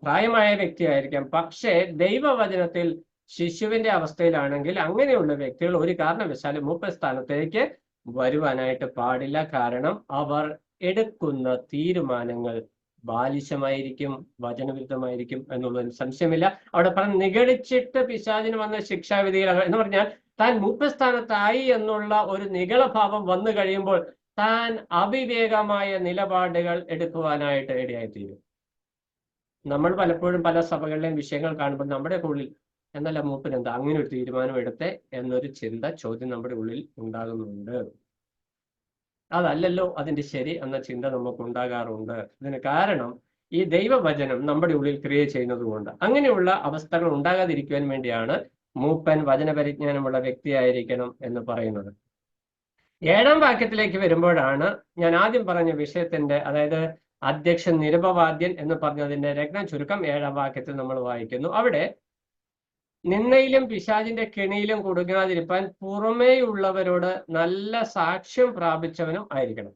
പ്രായമായ വ്യക്തിയായിരിക്കാം. പക്ഷേ ദൈവവചനത്തിൽ ശിശുവിന്റെ അവസ്ഥയിലാണെങ്കിൽ അങ്ങനെയുള്ള വ്യക്തികൾ ഒരു കാരണവശാലും മൂപ്പൻ സ്ഥാനത്തേക്ക് വരുവാനായിട്ട് പാടില്ല. കാരണം അവർ എടുക്കുന്ന തീരുമാനങ്ങൾ ബാലിശമായിരിക്കും, വചനവിരുദ്ധമായിരിക്കും എന്നുള്ളതിന് സംശയമില്ല. അവിടെ പറഞ്ഞ് നിഗളിച്ചിട്ട് പിശാചിന് വന്ന ശിക്ഷാവിധിയിൽ എന്ന് പറഞ്ഞാൽ താൻ മൂപ്പസ്ഥാനത്തായി എന്നുള്ള ഒരു നിഗളഭാവം വന്നു കഴിയുമ്പോൾ താൻ അവിവേകമായ നിലപാടുകൾ എടുക്കുവാനായിട്ട് ഇടയായിത്തീരും. നമ്മൾ പലപ്പോഴും പല സഭകളിലെയും വിഷയങ്ങൾ കാണുമ്പോൾ നമ്മുടെ ഉള്ളിൽ എന്നല്ല മൂപ്പൻ എന്താ അങ്ങനെ ഒരു തീരുമാനം എടുത്തേ എന്നൊരു ചോദ്യം നമ്മുടെ ഉള്ളിൽ ഉണ്ടാകുന്നുണ്ട്. അതല്ലല്ലോ അതിന്റെ ശരി എന്ന ചിന്ത നമുക്ക് ഉണ്ടാകാറുണ്ട്. ഇതിന് കാരണം ഈ ദൈവവചനം നമ്മുടെ ഉള്ളിൽ ക്രിയ ചെയ്യുന്നത് കൊണ്ട്. അങ്ങനെയുള്ള അവസ്ഥകൾ ഉണ്ടാകാതിരിക്കുവാൻ വേണ്ടിയാണ് മൂപ്പൻ വചനപരിജ്ഞാനമുള്ള വ്യക്തിയായിരിക്കണം എന്ന് പറയുന്നത്. 7-ാം വാക്യത്തിലേക്ക് വരുമ്പോഴാണ് ഞാൻ ആദ്യം പറഞ്ഞ വിഷയത്തിന്റെ, അതായത് അധ്യക്ഷൻ നിരപവാദ്യൻ എന്ന് പറഞ്ഞതിന്റെ രത്നം ചുരുക്കം 7-ാം വാക്യത്തിൽ നമ്മൾ വായിക്കുന്നു. അവിടെ നിന്നയിലും പിശാചിന്റെ കെണിയിലും കുടുങ്ങാതിരിക്കാൻ പുറമേയുള്ളവരോട് നല്ല സാക്ഷ്യം പ്രാപിച്ചവനും ആയിരിക്കണം.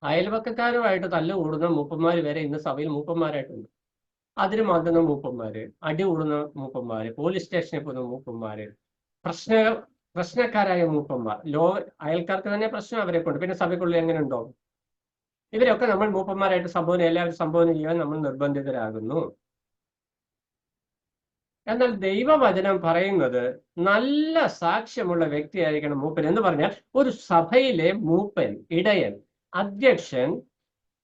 അയൽവക്കക്കാരുമായിട്ട് തല്ലുകൂടുന്ന മൂപ്പന്മാര് വരെ ഇന്ന് സഭയിൽ മൂപ്പന്മാരായിട്ടുണ്ട്. അതിന് മാറ്റുന്ന മൂപ്പന്മാര്, അടി കൂടുന്ന മൂപ്പന്മാര്, പോലീസ് സ്റ്റേഷനിൽ പോകുന്ന മൂപ്പന്മാര്, പ്രശ്നക്കാരായ മൂപ്പന്മാർ, അയൽക്കാർക്ക് തന്നെ പ്രശ്നം അവരെ കൊണ്ട്, പിന്നെ സഭയ്ക്കുള്ളിൽ എങ്ങനെ ഉണ്ടോ? ഇവരൊക്കെ നമ്മൾ മൂപ്പന്മാരായിട്ട് എല്ലാവരും സംബോധന ചെയ്യാൻ നമ്മൾ നിർബന്ധിതരാകുന്നു. എന്നാൽ ദൈവവചനം പറയുന്നത് നല്ല സാക്ഷ്യമുള്ള വ്യക്തിയായിരിക്കണം മൂപ്പൻ എന്ന് പറഞ്ഞാൽ ഒരു സഭയിലെ മൂപ്പൻ, ഇടയൻ, അധ്യക്ഷൻ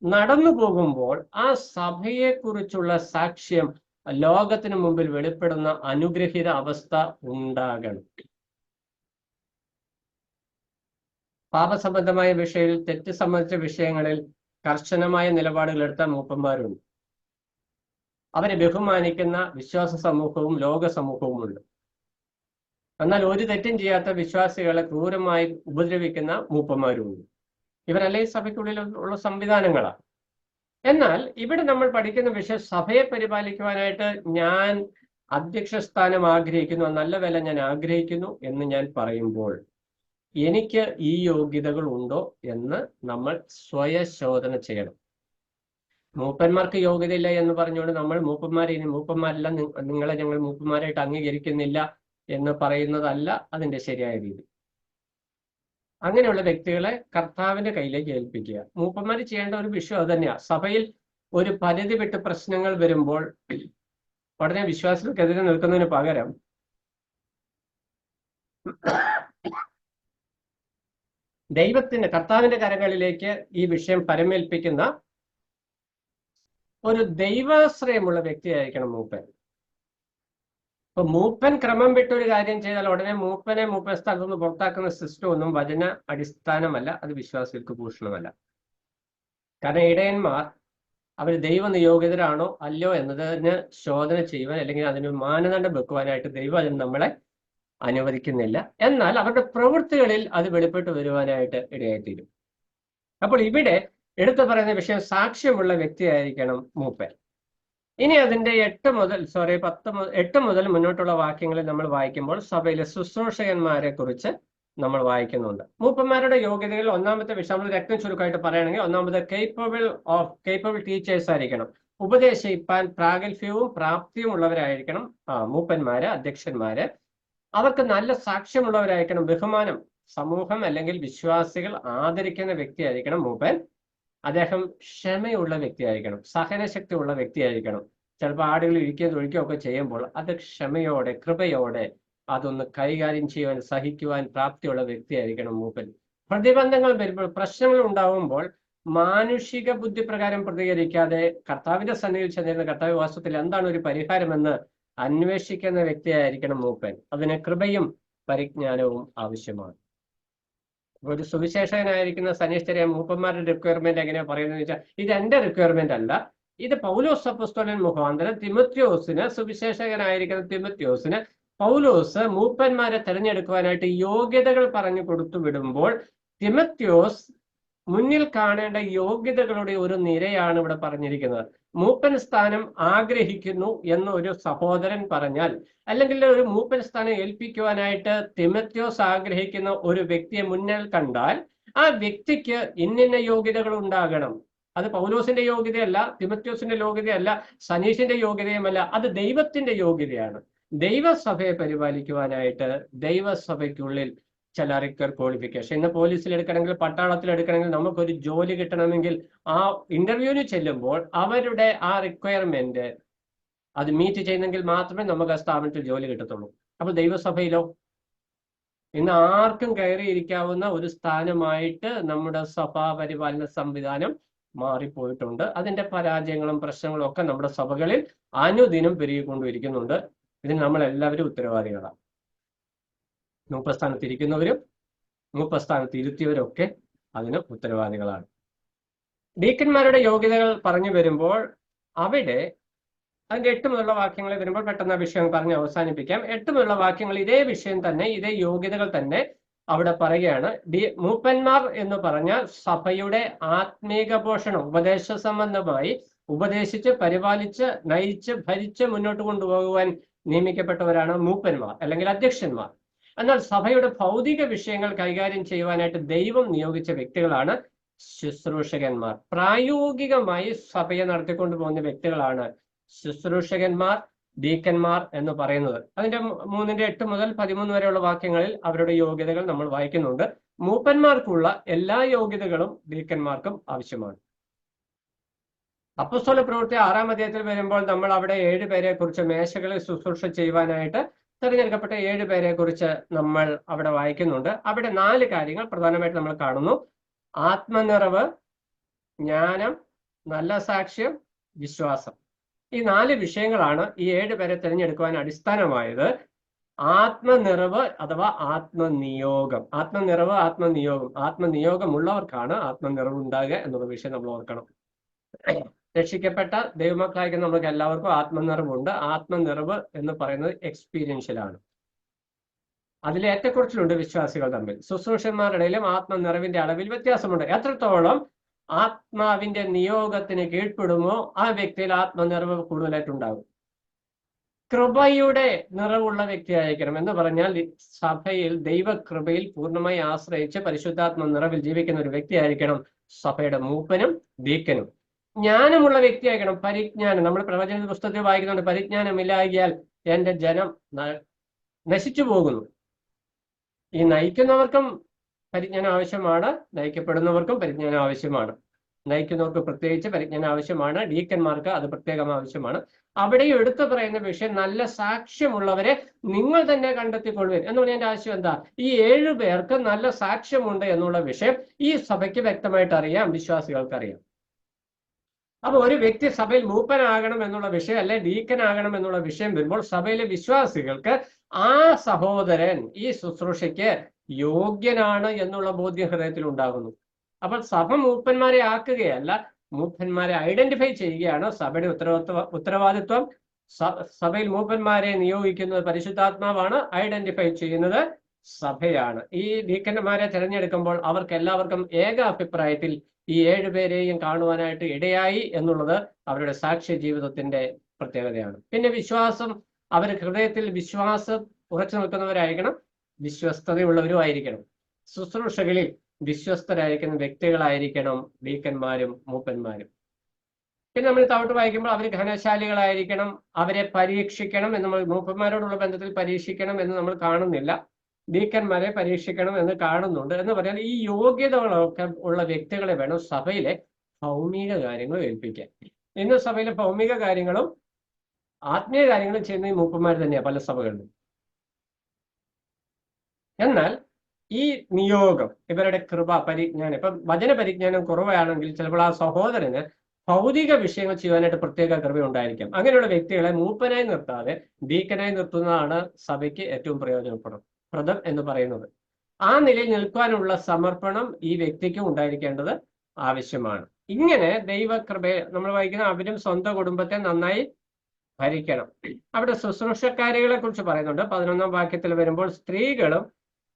നടന്നു പോകുമ്പോൾ ആ സഭയെക്കുറിച്ചുള്ള സാക്ഷ്യം ലോകത്തിന് മുമ്പിൽ വെളിപ്പെടുന്ന അനുഗ്രഹീത അവസ്ഥ ഉണ്ടാകണം. പാപസംബന്ധമായ വിഷയത്തിൽ, തെറ്റ് സംബന്ധിച്ച വിഷയങ്ങളിൽ കർശനമായ നിലപാടുകൾ എടുത്ത മൂപ്പന്മാരുണ്ട്. അവരെ ബഹുമാനിക്കുന്ന വിശ്വാസ സമൂഹവും ലോക സമൂഹവും ഉണ്ട്. എന്നാൽ ഒരു തെറ്റും ചെയ്യാത്ത വിശ്വാസികളെ ക്രൂരമായി ഉപദ്രവിക്കുന്ന മൂപ്പന്മാരുമുണ്ട്. ഇവരല്ലേ സഭയ്ക്കുള്ളിൽ ഉള്ള സംവിധാനങ്ങളാണ്. എന്നാൽ ഇവിടെ നമ്മൾ പഠിക്കുന്ന വിഷയം സഭയെ പരിപാലിക്കുവാനായിട്ട് ഞാൻ അധ്യക്ഷ സ്ഥാനം ആഗ്രഹിക്കുന്നു, നല്ല വില ഞാൻ ആഗ്രഹിക്കുന്നു എന്ന് ഞാൻ പറയുമ്പോൾ എനിക്ക് ഈ യോഗ്യതകൾ ഉണ്ടോ എന്ന് നമ്മൾ സ്വയശോധന ചെയ്യണം. മൂപ്പന്മാർക്ക് യോഗ്യതയില്ല എന്ന് പറഞ്ഞുകൊണ്ട് നമ്മൾ മൂപ്പന്മാരല്ല നിങ്ങളെ ഞങ്ങൾ മൂപ്പന്മാരായിട്ട് അംഗീകരിക്കുന്നില്ല എന്ന് പറയുന്നതല്ല അതിന്റെ ശരിയായ രീതി. അങ്ങനെയുള്ള വ്യക്തികളെ കർത്താവിന്റെ കയ്യിലേക്ക് ഏൽപ്പിക്കുക. മൂപ്പന്മാർ ചെയ്യേണ്ട ഒരു വിഷയം അത് തന്നെയാണ്. സഭയിൽ ഒരു പരിധി വിട്ട് പ്രശ്നങ്ങൾ വരുമ്പോൾ ഉടനെ വിശ്വാസികൾക്കെതിരെ നിൽക്കുന്നതിന് പകരം കർത്താവിന്റെ കരങ്ങളിലേക്ക് ഈ വിഷയം പരമേൽപ്പിക്കുന്ന ഒരു ദൈവാശ്രയമുള്ള വ്യക്തിയായിരിക്കണം മൂപ്പൻ. ഇപ്പൊ മൂപ്പൻ ക്രമം വിട്ടൊരു കാര്യം ചെയ്താൽ ഉടനെ മൂപ്പൻ സ്ഥലത്ത് നിന്ന് പുറത്താക്കുന്ന സിസ്റ്റം ഒന്നും വചന അടിസ്ഥാനമല്ല, അത് വിശ്വാസികൾക്ക് ഭൂഷണമല്ല. കാരണം ഇടയന്മാർ അവർ ദൈവനിയോഗിതരാണോ അല്ലയോ എന്നതിന് ശോധന ചെയ്യുവാൻ അല്ലെങ്കിൽ അതിന് മാനദണ്ഡം വെക്കുവാനായിട്ട് ദൈവം അതിന് നമ്മളെ അനുവദിക്കുന്നില്ല. എന്നാൽ അവരുടെ പ്രവൃത്തികളിൽ അത് വെളിപ്പെട്ട് വരുവാനായിട്ട് ഇടയായിത്തീരും. അപ്പോൾ ഇവിടെ എടുത്തു പറയുന്ന വിഷയം സാക്ഷ്യമുള്ള വ്യക്തിയായിരിക്കണം മൂപ്പൻ. ഇനി അതിന്റെ 8 മുതൽ മുന്നോട്ടുള്ള വാക്യങ്ങളിൽ നമ്മൾ വായിക്കുമ്പോൾ സഭയിലെ ശുശ്രൂഷകന്മാരെ കുറിച്ച് നമ്മൾ വായിക്കുന്നുണ്ട്. മൂപ്പന്മാരുടെ യോഗ്യതകൾ ഒന്നാമത്തെ വിഷയം രക്തം ചുരുക്കമായിട്ട് പറയുകയാണെങ്കിൽ ഒന്നാമത് കേപ്പബിൾ ടീച്ചേഴ്സ് ആയിരിക്കണം. ഉപദേശിപ്പാൻ പ്രാഗൽഭ്യവും പ്രാപ്തിയും ഉള്ളവരായിരിക്കണം മൂപ്പന്മാര്, അധ്യക്ഷന്മാര്. അവർക്ക് നല്ല സാക്ഷ്യമുള്ളവരായിരിക്കണം. ബഹുമാനം, സമൂഹം അല്ലെങ്കിൽ വിശ്വാസികൾ ആദരിക്കുന്ന വ്യക്തിയായിരിക്കണം മൂപ്പൻ. അദ്ദേഹം ക്ഷമയുള്ള വ്യക്തിയായിരിക്കണം, സഹനശക്തി ഉള്ള വ്യക്തിയായിരിക്കണം. ചിലപ്പോൾ ആടുകൾ ഒഴിക്കുകയൊക്കെ ചെയ്യുമ്പോൾ അത് ക്ഷമയോടെ കൃപയോടെ അതൊന്ന് കൈകാര്യം ചെയ്യുവാൻ സഹിക്കുവാൻ പ്രാപ്തിയുള്ള വ്യക്തിയായിരിക്കണം മൂപ്പൻ. പ്രതിബന്ധങ്ങൾ വരുമ്പോൾ, പ്രശ്നങ്ങൾ ഉണ്ടാവുമ്പോൾ മാനുഷിക ബുദ്ധി പ്രകാരം പ്രതികരിക്കാതെ കർത്താവിന്റെ സന്നിധിയിൽ ചെന്നിരുന്ന കർത്താവ് വാസ്തവത്തിൽ എന്താണ് ഒരു പരിഹാരമെന്ന് അന്വേഷിക്കുന്ന വ്യക്തിയായിരിക്കണം മൂപ്പൻ. അതിന് കൃപയും പരിജ്ഞാനവും ആവശ്യമാണ്. ഒരു സുവിശേഷകനായിരിക്കുന്ന സന്യസ്തരെ മൂപ്പന്മാരുടെ റിക്വയർമെന്റ് എങ്ങനെയാ പറയുന്നത് വെച്ചാൽ, ഇത് എന്റെ റിക്വയർമെന്റ് അല്ല, ഇത് പൗലോസ് അപ്പോസ്തലൻ മുഖാന്തരം സുവിശേഷകനായിരിക്കുന്ന തിമോത്തിയോസിന് പൗലോസ് മൂപ്പന്മാരെ തെരഞ്ഞെടുക്കുവാനായിട്ട് യോഗ്യതകൾ പറഞ്ഞു കൊടുത്തു വിടുമ്പോൾ തിമോത്തിയോസ് മുന്നിൽ കാണേണ്ട യോഗ്യതകളുടെ ഒരു നിരയാണ് ഇവിടെ പറഞ്ഞിരിക്കുന്നത്. മൂപ്പൻ സ്ഥാനം ആഗ്രഹിക്കുന്നു എന്ന് ഒരു സഹോദരൻ പറഞ്ഞാൽ, അല്ലെങ്കിൽ ഒരു മൂപ്പൻ സ്ഥാനം ഏൽപ്പിക്കുവാനായിട്ട് തിമോത്തിയോസ് ആഗ്രഹിക്കുന്ന ഒരു വ്യക്തിയെ മുന്നിൽ കണ്ടാൽ ആ വ്യക്തിക്ക് ഇന്നിന്ന യോഗ്യതകൾ ഉണ്ടാകണം. അത് പൗലോസിന്റെ യോഗ്യതയല്ല, തിമോത്തിയോസിന്റെ യോഗ്യതയല്ല, സനീഷിന്റെ യോഗ്യതയുമല്ല, അത് ദൈവത്തിന്റെ യോഗ്യതയാണ്. ദൈവസഭയെ പരിപാലിക്കുവാനായിട്ട് ദൈവസഭയ്ക്കുള്ളിൽ ചില ക്വാളിഫിക്കേഷൻ. ഇന്ന് പോലീസിൽ എടുക്കണമെങ്കിൽ, പട്ടാളത്തിൽ എടുക്കണമെങ്കിൽ, നമുക്കൊരു ജോലി കിട്ടണമെങ്കിൽ ആ ഇന്റർവ്യൂവിന് ചെല്ലുമ്പോൾ അവരുടെ ആ റിക്വയർമെന്റ് അത് മീറ്റ് ചെയ്യുന്നെങ്കിൽ മാത്രമേ നമുക്ക് ആ സ്ഥാപനത്തിൽ ജോലി കിട്ടത്തുള്ളൂ. അപ്പൊ ദൈവസഭയിലോ ഇന്ന് ആർക്കും കയറിയിരിക്കാവുന്ന ഒരു സ്ഥാനമായിട്ട് നമ്മുടെ സഭാ പരിപാലന സംവിധാനം മാറിപ്പോയിട്ടുണ്ട്. അതിന്റെ പരാജയങ്ങളും പ്രശ്നങ്ങളും ഒക്കെ നമ്മുടെ സഭകളിൽ അനുദിനം പെരുകിക്കൊണ്ടിരിക്കുന്നുണ്ട്. ഇതിന് നമ്മൾ എല്ലാവരും ഉത്തരവാദികളാണ്. മൂപ്പസ്ഥാനത്ത് ഇരിക്കുന്നവരും മൂപ്പസ്ഥാനത്ത് ഇരുത്തിയവരും ഒക്കെ അതിന് ഉത്തരവാദികളാണ്. ഡീക്കന്മാരുടെ യോഗ്യതകൾ പറഞ്ഞു വരുമ്പോൾ അവിടെ അതിന്റെ 8 മുതലുള്ള വാക്യങ്ങളിൽ വരുമ്പോൾ പെട്ടെന്ന് വിഷയം പറഞ്ഞ് അവസാനിപ്പിക്കാം. 8 മുതലുള്ള വാക്യങ്ങൾ ഇതേ വിഷയം തന്നെ, ഇതേ യോഗ്യതകൾ തന്നെ അവിടെ പറയുകയാണ്. മൂപ്പന്മാർ എന്ന് പറഞ്ഞാൽ സഭയുടെ ആത്മീക പോഷണം, ഉപദേശ സംബന്ധമായി ഉപദേശിച്ച് പരിപാലിച്ച് നയിച്ച് ഭരിച്ച് മുന്നോട്ട് കൊണ്ടുപോകുവാൻ നിയമിക്കപ്പെട്ടവരാണ് മൂപ്പന്മാർ അല്ലെങ്കിൽ അധ്യക്ഷന്മാർ. എന്നാൽ സഭയുടെ ഭൗതിക വിഷയങ്ങൾ കൈകാര്യം ചെയ്യുവാനായിട്ട് ദൈവം നിയോഗിച്ച വ്യക്തികളാണ് ശുശ്രൂഷകന്മാർ. പ്രായോഗികമായി സഭയെ നടത്തിക്കൊണ്ടു പോകുന്ന വ്യക്തികളാണ് ശുശ്രൂഷകന്മാർ, ഡീക്കന്മാർ എന്ന് പറയുന്നത്. അതിന്റെ 3:8 മുതൽ 13 വരെയുള്ള വാക്യങ്ങളിൽ അവരുടെ യോഗ്യതകൾ നമ്മൾ വായിക്കുന്നുണ്ട്. മൂപ്പന്മാർക്കുള്ള എല്ലാ യോഗ്യതകളും ഡീക്കന്മാർക്കും ആവശ്യമാണ്. അപ്പോസ്തല പ്രവൃത്തി 6-ാം അധ്യായത്തിൽ വരുമ്പോൾ നമ്മൾ അവിടെ 7 പേരെ കുറിച്ച് മേശകളിൽ ശുശ്രൂഷ ചെയ്യുവാനായിട്ട് തെരഞ്ഞെടുക്കപ്പെട്ട 7 പേരെ കുറിച്ച് നമ്മൾ അവിടെ വായിക്കുന്നുണ്ട്. അവിടെ 4 കാര്യങ്ങൾ പ്രധാനമായിട്ട് നമ്മൾ കാണുന്നു. ആത്മനിറവ്, ജ്ഞാനം, നല്ല സാക്ഷ്യം, വിശ്വാസം. ഈ 4 വിഷയങ്ങളാണ് ഈ 7 പേരെ തിരഞ്ഞെടുക്കുവാൻ അടിസ്ഥാനമായത്. ആത്മനിറവ് അഥവാ ആത്മനിയോഗം. ആത്മനിയോഗമുള്ളവർക്കാണ് ആത്മനിറവ് ഉണ്ടാകുക എന്നുള്ള വിഷയം നമ്മൾ ഓർക്കണം. രക്ഷിക്കപ്പെട്ട ദൈവമക്കളായിരിക്കും നമുക്ക് എല്ലാവർക്കും ആത്മനിറവുണ്ട്. ആത്മനിറവ് എന്ന് പറയുന്നത് എക്സ്പീരിയൻഷ്യലാണ്. അതിൽ ഏറ്റക്കുറച്ചിലുണ്ട് വിശ്വാസികൾ തമ്മിൽ. ശുശ്രൂഷന്മാരുടെ ഇടയിലും ആത്മനിറവിന്റെ അളവിൽ വ്യത്യാസമുണ്ട്. എത്രത്തോളം ആത്മാവിന്റെ നിയോഗത്തിന് കീഴ്പ്പെടുമോ ആ വ്യക്തിയിൽ ആത്മനിറവ് കൂടുതലായിട്ടുണ്ടാകും. കൃപയുടെ നിറവുള്ള വ്യക്തിയായിരിക്കണം എന്ന് പറഞ്ഞാൽ സഭയിൽ ദൈവകൃപയിൽ പൂർണ്ണമായി ആശ്രയിച്ച് പരിശുദ്ധാത്മ നിറവിൽ ജീവിക്കുന്ന ഒരു വ്യക്തിയായിരിക്കണം സഭയുടെ മൂപ്പനും ഡീക്കനും. ജ്ഞാനമുള്ള വ്യക്തിയായിരിക്കണം, പരിജ്ഞാനം. നമ്മൾ പ്രവചന പുസ്തകത്തിൽ വായിക്കുന്നുണ്ട്, പരിജ്ഞാനമില്ലാകിയാൽ എന്റെ ജനം നശിച്ചു പോകുന്നു. ഈ നയിക്കുന്നവർക്കും പരിജ്ഞാനം ആവശ്യമാണ്, നയിക്കപ്പെടുന്നവർക്കും പരിജ്ഞാനം ആവശ്യമാണ്. നയിക്കുന്നവർക്ക് പ്രത്യേകിച്ച് പരിജ്ഞാനം ആവശ്യമാണ്, ഡീക്കന്മാർക്ക് അത് പ്രത്യേകം ആവശ്യമാണ്. അവിടെ എടുത്തു പറയുന്ന വിഷയം നല്ല സാക്ഷ്യമുള്ളവരെ നിങ്ങൾ തന്നെ കണ്ടെത്തിക്കൊള്ളുവിൻ എന്ന് പറഞ്ഞ എന്റെ ആശയം എന്താ? ഈ 7 പേർക്ക് നല്ല സാക്ഷ്യമുണ്ട് എന്നുള്ള വിഷയം ഈ സഭയ്ക്ക് വ്യക്തമായിട്ട് അറിയാം, വിശ്വാസികൾക്ക് അറിയാം. അപ്പൊ ഒരു വ്യക്തി സഭയിൽ മൂപ്പനാകണം എന്നുള്ള വിഷയം, അല്ലെ ഡീക്കനാകണം എന്നുള്ള വിഷയം വരുമ്പോൾ സഭയിലെ വിശ്വാസികൾക്ക് ആ സഹോദരൻ ഈ ശുശ്രൂഷയ്ക്ക് യോഗ്യനാണ് എന്നുള്ള ബോധ്യം ഹൃദയത്തിൽ ഉണ്ടാകുന്നു. അപ്പോൾ സഭ മൂപ്പന്മാരെ ആക്കുകയല്ല, മൂപ്പന്മാരെ ഐഡന്റിഫൈ ചെയ്യുകയാണ് സഭയുടെ ഉത്തരവാദിത്വം. സഭയിൽ മൂപ്പന്മാരെ നിയോഗിക്കുന്നത് പരിശുദ്ധാത്മാവാണ്, ഐഡന്റിഫൈ ചെയ്യുന്നത് സഭയാണ്. ഈ ഡീക്കന്മാരെ തിരഞ്ഞെടുക്കുമ്പോൾ അവർക്ക് എല്ലാവർക്കും ഏക അഭിപ്രായത്തിൽ ഈ 7 പേരെയും കാണുവാനായിട്ട് ഇടയായി എന്നുള്ളത് അവരുടെ സാക്ഷ്യ ജീവിതത്തിന്റെ പ്രത്യേകതയാണ്. പിന്നെ വിശ്വാസം, അവർ ഹൃദയത്തിൽ വിശ്വാസം ഉറച്ചു നിൽക്കുന്നവരായിരിക്കണം, വിശ്വസ്തതയുള്ളവരും ആയിരിക്കണം. ശുശ്രൂഷകളിൽ വിശ്വസ്തരായിരിക്കുന്ന വ്യക്തികളായിരിക്കണം ഡീക്കന്മാരും മൂപ്പന്മാരും. പിന്നെ നമ്മൾ താഴോട്ട് വായിക്കുമ്പോൾ അവർ ഘനശാലികളായിരിക്കണം, അവരെ പരീക്ഷിക്കണം എന്ന് നമ്മൾ മൂപ്പന്മാരോടുള്ള ബന്ധത്തിൽ പരീക്ഷിക്കണം എന്ന് നമ്മൾ കാണുന്നില്ല, ഡീക്കന്മാരെ പരീക്ഷിക്കണം എന്ന് കാണുന്നുണ്ട്. എന്ന് പറഞ്ഞാൽ ഈ യോഗ്യതകളൊക്കെ ഉള്ള വ്യക്തികളെ വേണം സഭയിലെ ഭൗമിക കാര്യങ്ങളും ഏൽപ്പിക്കാൻ. ഇന്ന് സഭയിലെ ഭൗമിക കാര്യങ്ങളും ആത്മീയ കാര്യങ്ങളും ചെയ്യുന്ന ഈ മൂപ്പന്മാർ തന്നെയാണ് പല സഭകളിലും. എന്നാൽ ഈ നിയോഗം, ഇവരുടെ കൃപ, പരിജ്ഞാനം, ഇപ്പം വചന പരിജ്ഞാനം കുറവാണെങ്കിൽ ചിലപ്പോൾ ആ സഹോദരന് ഭൗതിക വിഷയങ്ങൾ ചെയ്യാനായിട്ട് പ്രത്യേക കൃപ ഉണ്ടായിരിക്കാം. അങ്ങനെയുള്ള വ്യക്തികളെ മൂപ്പനായി നിർത്താതെ ഡീക്കനായി നിർത്തുന്നതാണ് സഭയ്ക്ക് ഏറ്റവും പ്രയോജനപ്രദം എന്ന് പറയുന്നത്. ആ നിലയിൽ നിൽക്കാനുള്ള സമർപ്പണം ഈ വ്യക്തിക്ക് ഉണ്ടായിരിക്കേണ്ടത് ആവശ്യമാണ്. ഇങ്ങനെ ദൈവകൃപയെ നമ്മൾ വായിക്കുന്ന അവരും സ്വന്തം കുടുംബത്തെ നന്നായി ഭരിക്കണം. അവിടെ ശുശ്രൂഷക്കാരികളെ കുറിച്ച് പറയുന്നുണ്ട്. 11-ാം വാക്യത്തിൽ വരുമ്പോൾ സ്ത്രീകളും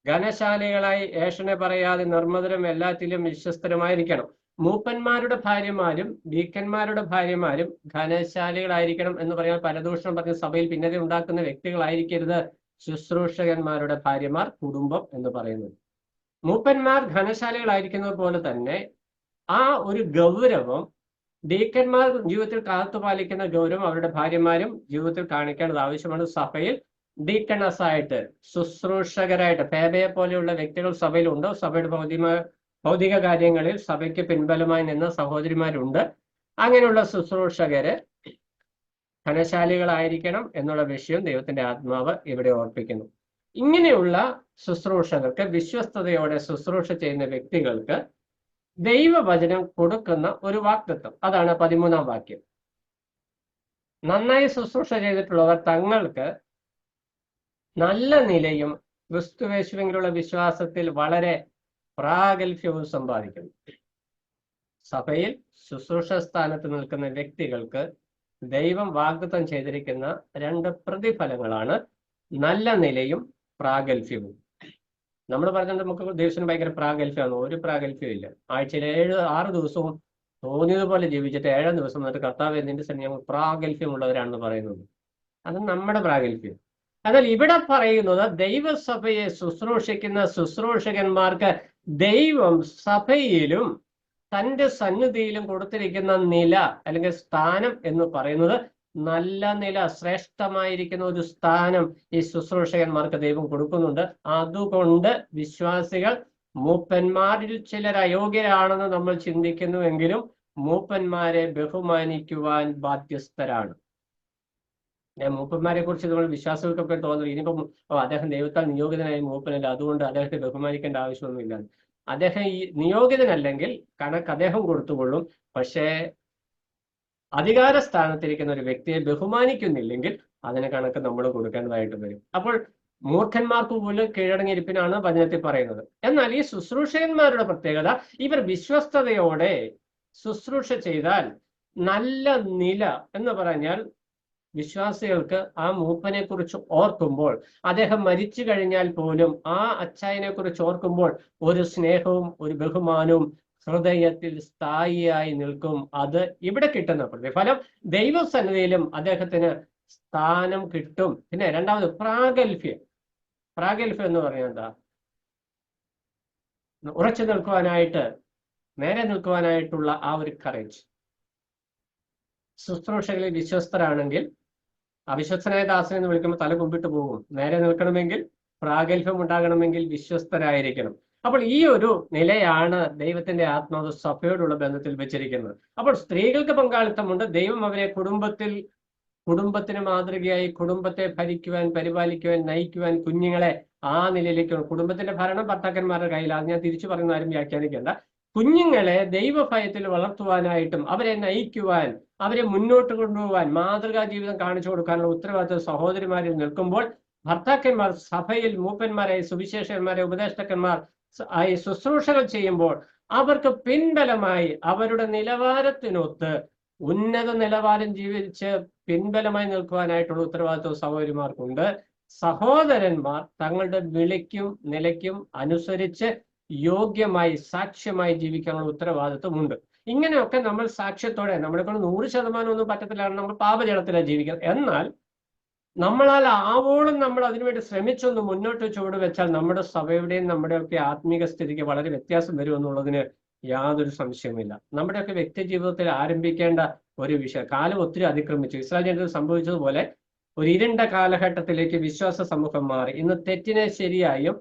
ഘനശാലികളായി ഏഷണെ പറയാതെ നിർമ്മതരും എല്ലാറ്റിലും വിശ്വസ്തരുമായിരിക്കണം. മൂപ്പന്മാരുടെ ഭാര്യമാരും ഡീക്കന്മാരുടെ ഭാര്യമാരും ഘനശാലികളായിരിക്കണം എന്ന് പറയാൻ പരദൂഷണം പറഞ്ഞ സഭയിൽ ഭിന്നത ഉണ്ടാക്കുന്ന വ്യക്തികളായിരിക്കരുത് ശുശ്രൂഷകന്മാരുടെ ഭാര്യമാർ, കുടുംബം എന്ന് പറയുന്നത്. മൂപ്പന്മാർ ഘനശാലികളായിരിക്കുന്നത് പോലെ തന്നെ ആ ഒരു ഗൗരവം ഡീക്കന്മാർ ജീവിതത്തിൽ കാത്തുപാലിക്കുന്ന ഗൗരവം അവരുടെ ഭാര്യമാരും ജീവിതത്തിൽ കാണിക്കേണ്ടത് ആവശ്യമാണ്. സഭയിൽ ഡീക്കണസ് ആയിട്ട്, ശുശ്രൂഷകരായിട്ട്, ഫേബയെ പോലെയുള്ള വ്യക്തികൾ സഭയിലുണ്ട്. സഭയുടെ ഭൗതിക കാര്യങ്ങളിൽ സഭയ്ക്ക് പിൻബലമായി നിന്ന സഹോദരിമാരുണ്ട്. അങ്ങനെയുള്ള ശുശ്രൂഷകര് ധനശാലികളായിരിക്കണം എന്നുള്ള വിഷയം ദൈവത്തിന്റെ ആത്മാവ് ഇവിടെ ഓർപ്പിക്കുന്നു. ഇങ്ങനെയുള്ള ശുശ്രൂഷകർക്ക്, വിശ്വസ്തയോടെ ശുശ്രൂഷ ചെയ്യുന്ന വ്യക്തികൾക്ക് ദൈവവചനം കൊടുക്കുന്ന ഒരു വാഗ്ദത്തം, അതാണ് 13-ാം വാക്യം. നന്നായി ശുശ്രൂഷ ചെയ്തിട്ടുള്ളവർ തങ്ങൾക്ക് നല്ല നിലയും ക്രിസ്തുവേശുവിലുള്ള വിശ്വാസത്തിൽ വളരെ പ്രാഗൽഭ്യവും സമ്പാദിക്കുന്നു. സഭയിൽ ശുശ്രൂഷ സ്ഥാനത്ത് നിൽക്കുന്ന വ്യക്തികൾക്ക് ദൈവം വാഗ്ദത്തം ചെയ്തിരിക്കുന്ന 2 പ്രതിഫലങ്ങളാണ് നല്ല നിലയും പ്രാഗൽഭ്യവും. നമ്മൾ പറഞ്ഞത് നമുക്ക് ദൈവത്തിന് ഭയങ്കര പ്രാഗൽഭ്യമാണ്. ഒരു പ്രാഗൽഭ്യവും ഇല്ല. ആഴ്ചയിൽ 6 ദിവസവും തോന്നിയതുപോലെ ജീവിച്ചിട്ട് 7-ാം ദിവസം എന്നിട്ട് കർത്താവ് എന്നതിന്റെ ഞങ്ങൾ പ്രാഗൽഭ്യമുള്ളവരാണെന്ന് പറയുന്നത്. അത് നമ്മുടെ പ്രാഗൽഭ്യം. എന്നാൽ ഇവിടെ പറയുന്നത് ദൈവസഭയെ ശുശ്രൂഷിക്കുന്ന ശുശ്രൂഷകന്മാർക്ക് ദൈവം സഭയിലും തൻ്റെ സന്നിധിയിലും കൊടുത്തിരിക്കുന്ന നില അല്ലെങ്കിൽ സ്ഥാനം എന്ന് പറയുന്നത് നല്ല നില, ശ്രേഷ്ഠമായിരിക്കുന്ന ഒരു സ്ഥാനം ഈ ശുശ്രൂഷകന്മാർക്ക് ദൈവം കൊടുക്കുന്നുണ്ട്. അതുകൊണ്ട് വിശ്വാസികൾ മൂപ്പന്മാരിൽ ചിലർ അയോഗ്യരാണെന്ന് നമ്മൾ ചിന്തിക്കുന്നുവെങ്കിലും മൂപ്പന്മാരെ ബഹുമാനിക്കുവാൻ ബാധ്യസ്ഥരാണ്. മൂപ്പന്മാരെ കുറിച്ച് നമ്മൾ വിശ്വാസികൾക്കൊക്കെ തോന്നുന്നു ഇനിയിപ്പം അദ്ദേഹം ദൈവത്താൽ നിയോഗിതനായ മൂപ്പനല്ല, അതുകൊണ്ട് അദ്ദേഹത്തെ ബഹുമാനിക്കേണ്ട ആവശ്യമൊന്നുമില്ല. അദ്ദേഹം ഈ നിയോഗിതനല്ലെങ്കിൽ കണക്ക് അദ്ദേഹം കൊടുത്തുകൊള്ളും. പക്ഷേ അധികാര സ്ഥാനത്തിരിക്കുന്ന ഒരു വ്യക്തിയെ ബഹുമാനിക്കുന്നില്ലെങ്കിൽ അതിന് കണക്ക് നമ്മൾ കൊടുക്കേണ്ടതായിട്ട് വരും. അപ്പോൾ മൂർഖന്മാർക്ക് പോലും കീഴടങ്ങിയിരിപ്പിനാണ് വചനത്തിൽ പറയുന്നത്. എന്നാൽ ഈ ശുശ്രൂഷകന്മാരുടെ പ്രത്യേകത, ഇവർ വിശ്വസ്തയോടെ ശുശ്രൂഷ ചെയ്താൽ നല്ല നില എന്ന് പറഞ്ഞാൽ വിശ്വാസികൾക്ക് ആ മൂപ്പനെ കുറിച്ച് ഓർക്കുമ്പോൾ, അദ്ദേഹം മരിച്ചു കഴിഞ്ഞാൽ പോലും ആ അച്ചായനെ കുറിച്ച് ഓർക്കുമ്പോൾ ഒരു സ്നേഹവും ഒരു ബഹുമാനവും ഹൃദയത്തിൽ സ്ഥായിയായി നിൽക്കും. അത് ഇവിടെ കിട്ടുന്ന പ്രതിഫലം ദൈവസന്നിധിയിലും അദ്ദേഹത്തിന് സ്ഥാനം കിട്ടും. പിന്നെ രണ്ടാമത് പ്രാഗൽഭ്യം. പ്രാഗൽഭ്യം എന്ന് പറഞ്ഞാൽ എന്താ? ഉറച്ചു നിൽക്കുവാനായിട്ട്, നേരെ നിൽക്കുവാനായിട്ടുള്ള ആ ഒരു കറേജ്. ശുശ്രൂഷകളിൽ വിശ്വസ്തരാണെങ്കിൽ, അവിശ്വസ്തനായ ദാസനെ എന്ന് വിളിക്കുമ്പോൾ തല കുമ്പിട്ട് പോകും. നേരെ നിൽക്കണമെങ്കിൽ, പ്രാഗൽഭ്യം ഉണ്ടാകണമെങ്കിൽ വിശ്വസ്തരായിരിക്കണം. അപ്പോൾ ഈ ഒരു നിലയാണ് ദൈവത്തിന്റെ ആത്മാവ് സഭയോടുള്ള ബന്ധത്തിൽ വെച്ചിരിക്കുന്നത്. അപ്പോൾ സ്ത്രീകൾക്ക് പങ്കാളിത്തമുണ്ട്. ദൈവം അവരെ കുടുംബത്തിന് മാതൃകയായി കുടുംബത്തെ ഭരിക്കുവാൻ, പരിപാലിക്കുവാൻ, നയിക്കുവാൻ, കുഞ്ഞുങ്ങളെ ആ നിലയിലേക്ക്, കുടുംബത്തിന്റെ ഭരണം ഭർത്താക്കന്മാരുടെ കയ്യിലാണ്. ഞാൻ തിരിച്ചു പറയുന്ന ആരും വ്യാഖ്യാനിക്കേണ്ട. കുഞ്ഞുങ്ങളെ ദൈവഭയത്തിൽ വളർത്തുവാനായിട്ടും അവരെ നയിക്കുവാൻ, അവരെ മുന്നോട്ട് കൊണ്ടുപോകാൻ, മാതൃകാ ജീവിതം കാണിച്ചു കൊടുക്കാനുള്ള ഉത്തരവാദിത്വം സഹോദരിമാരിൽ നിൽക്കുമ്പോൾ, ഭർത്താക്കന്മാർ സഭയിൽ മൂപ്പന്മാരായി, സുവിശേഷകന്മാരെ, ഉപദേഷ്ടാക്കന്മാർ ആയി ശുശ്രൂഷകൾ ചെയ്യുമ്പോൾ അവർക്ക് പിൻബലമായി അവരുടെ നിലവാരത്തിനൊത്ത് ഉന്നത നിലവാരം ജീവിച്ച് പിൻബലമായി നിൽക്കുവാനായിട്ടുള്ള ഉത്തരവാദിത്വം സഹോദരിമാർക്കുണ്ട്. സഹോദരന്മാർ തങ്ങളുടെ വിളിക്കും നിലയ്ക്കും അനുസരിച്ച് യോഗ്യമായി സാക്ഷ്യമായി ജീവിക്കാനുള്ള ഉത്തരവാദിത്വമുണ്ട്. ഇങ്ങനെയൊക്കെ നമ്മൾ സാക്ഷ്യത്തോടെ, നമ്മളെ കൊണ്ട് 100% ഒന്നും പറ്റത്തില്ല, നമ്മൾ പാപജലത്തിലാണ് ജീവിക്കുന്നത്. എന്നാൽ നമ്മളാൽ ആവോളം നമ്മൾ അതിനുവേണ്ടി ശ്രമിച്ചൊന്ന് മുന്നോട്ട് ചുവട് വെച്ചാൽ നമ്മുടെ സഭയുടെയും നമ്മുടെയൊക്കെ ആത്മീക സ്ഥിതിക്ക് വളരെ വ്യത്യാസം വരും എന്നുള്ളതിന് യാതൊരു സംശയവുമില്ല. നമ്മുടെയൊക്കെ വ്യക്തി ജീവിതത്തിൽ ആരംഭിക്കേണ്ട ഒരു വിഷയം. കാലം ഒത്തിരി അതിക്രമിച്ചു. ഇസ്രായേൽ ജനതയിൽ സംഭവിച്ചതുപോലെ ഒരു ഇരുണ്ട കാലഘട്ടത്തിലേക്ക് വിശ്വാസ സമൂഹം മാറി. ഇന്ന് തെറ്റിനെ ശരിയായും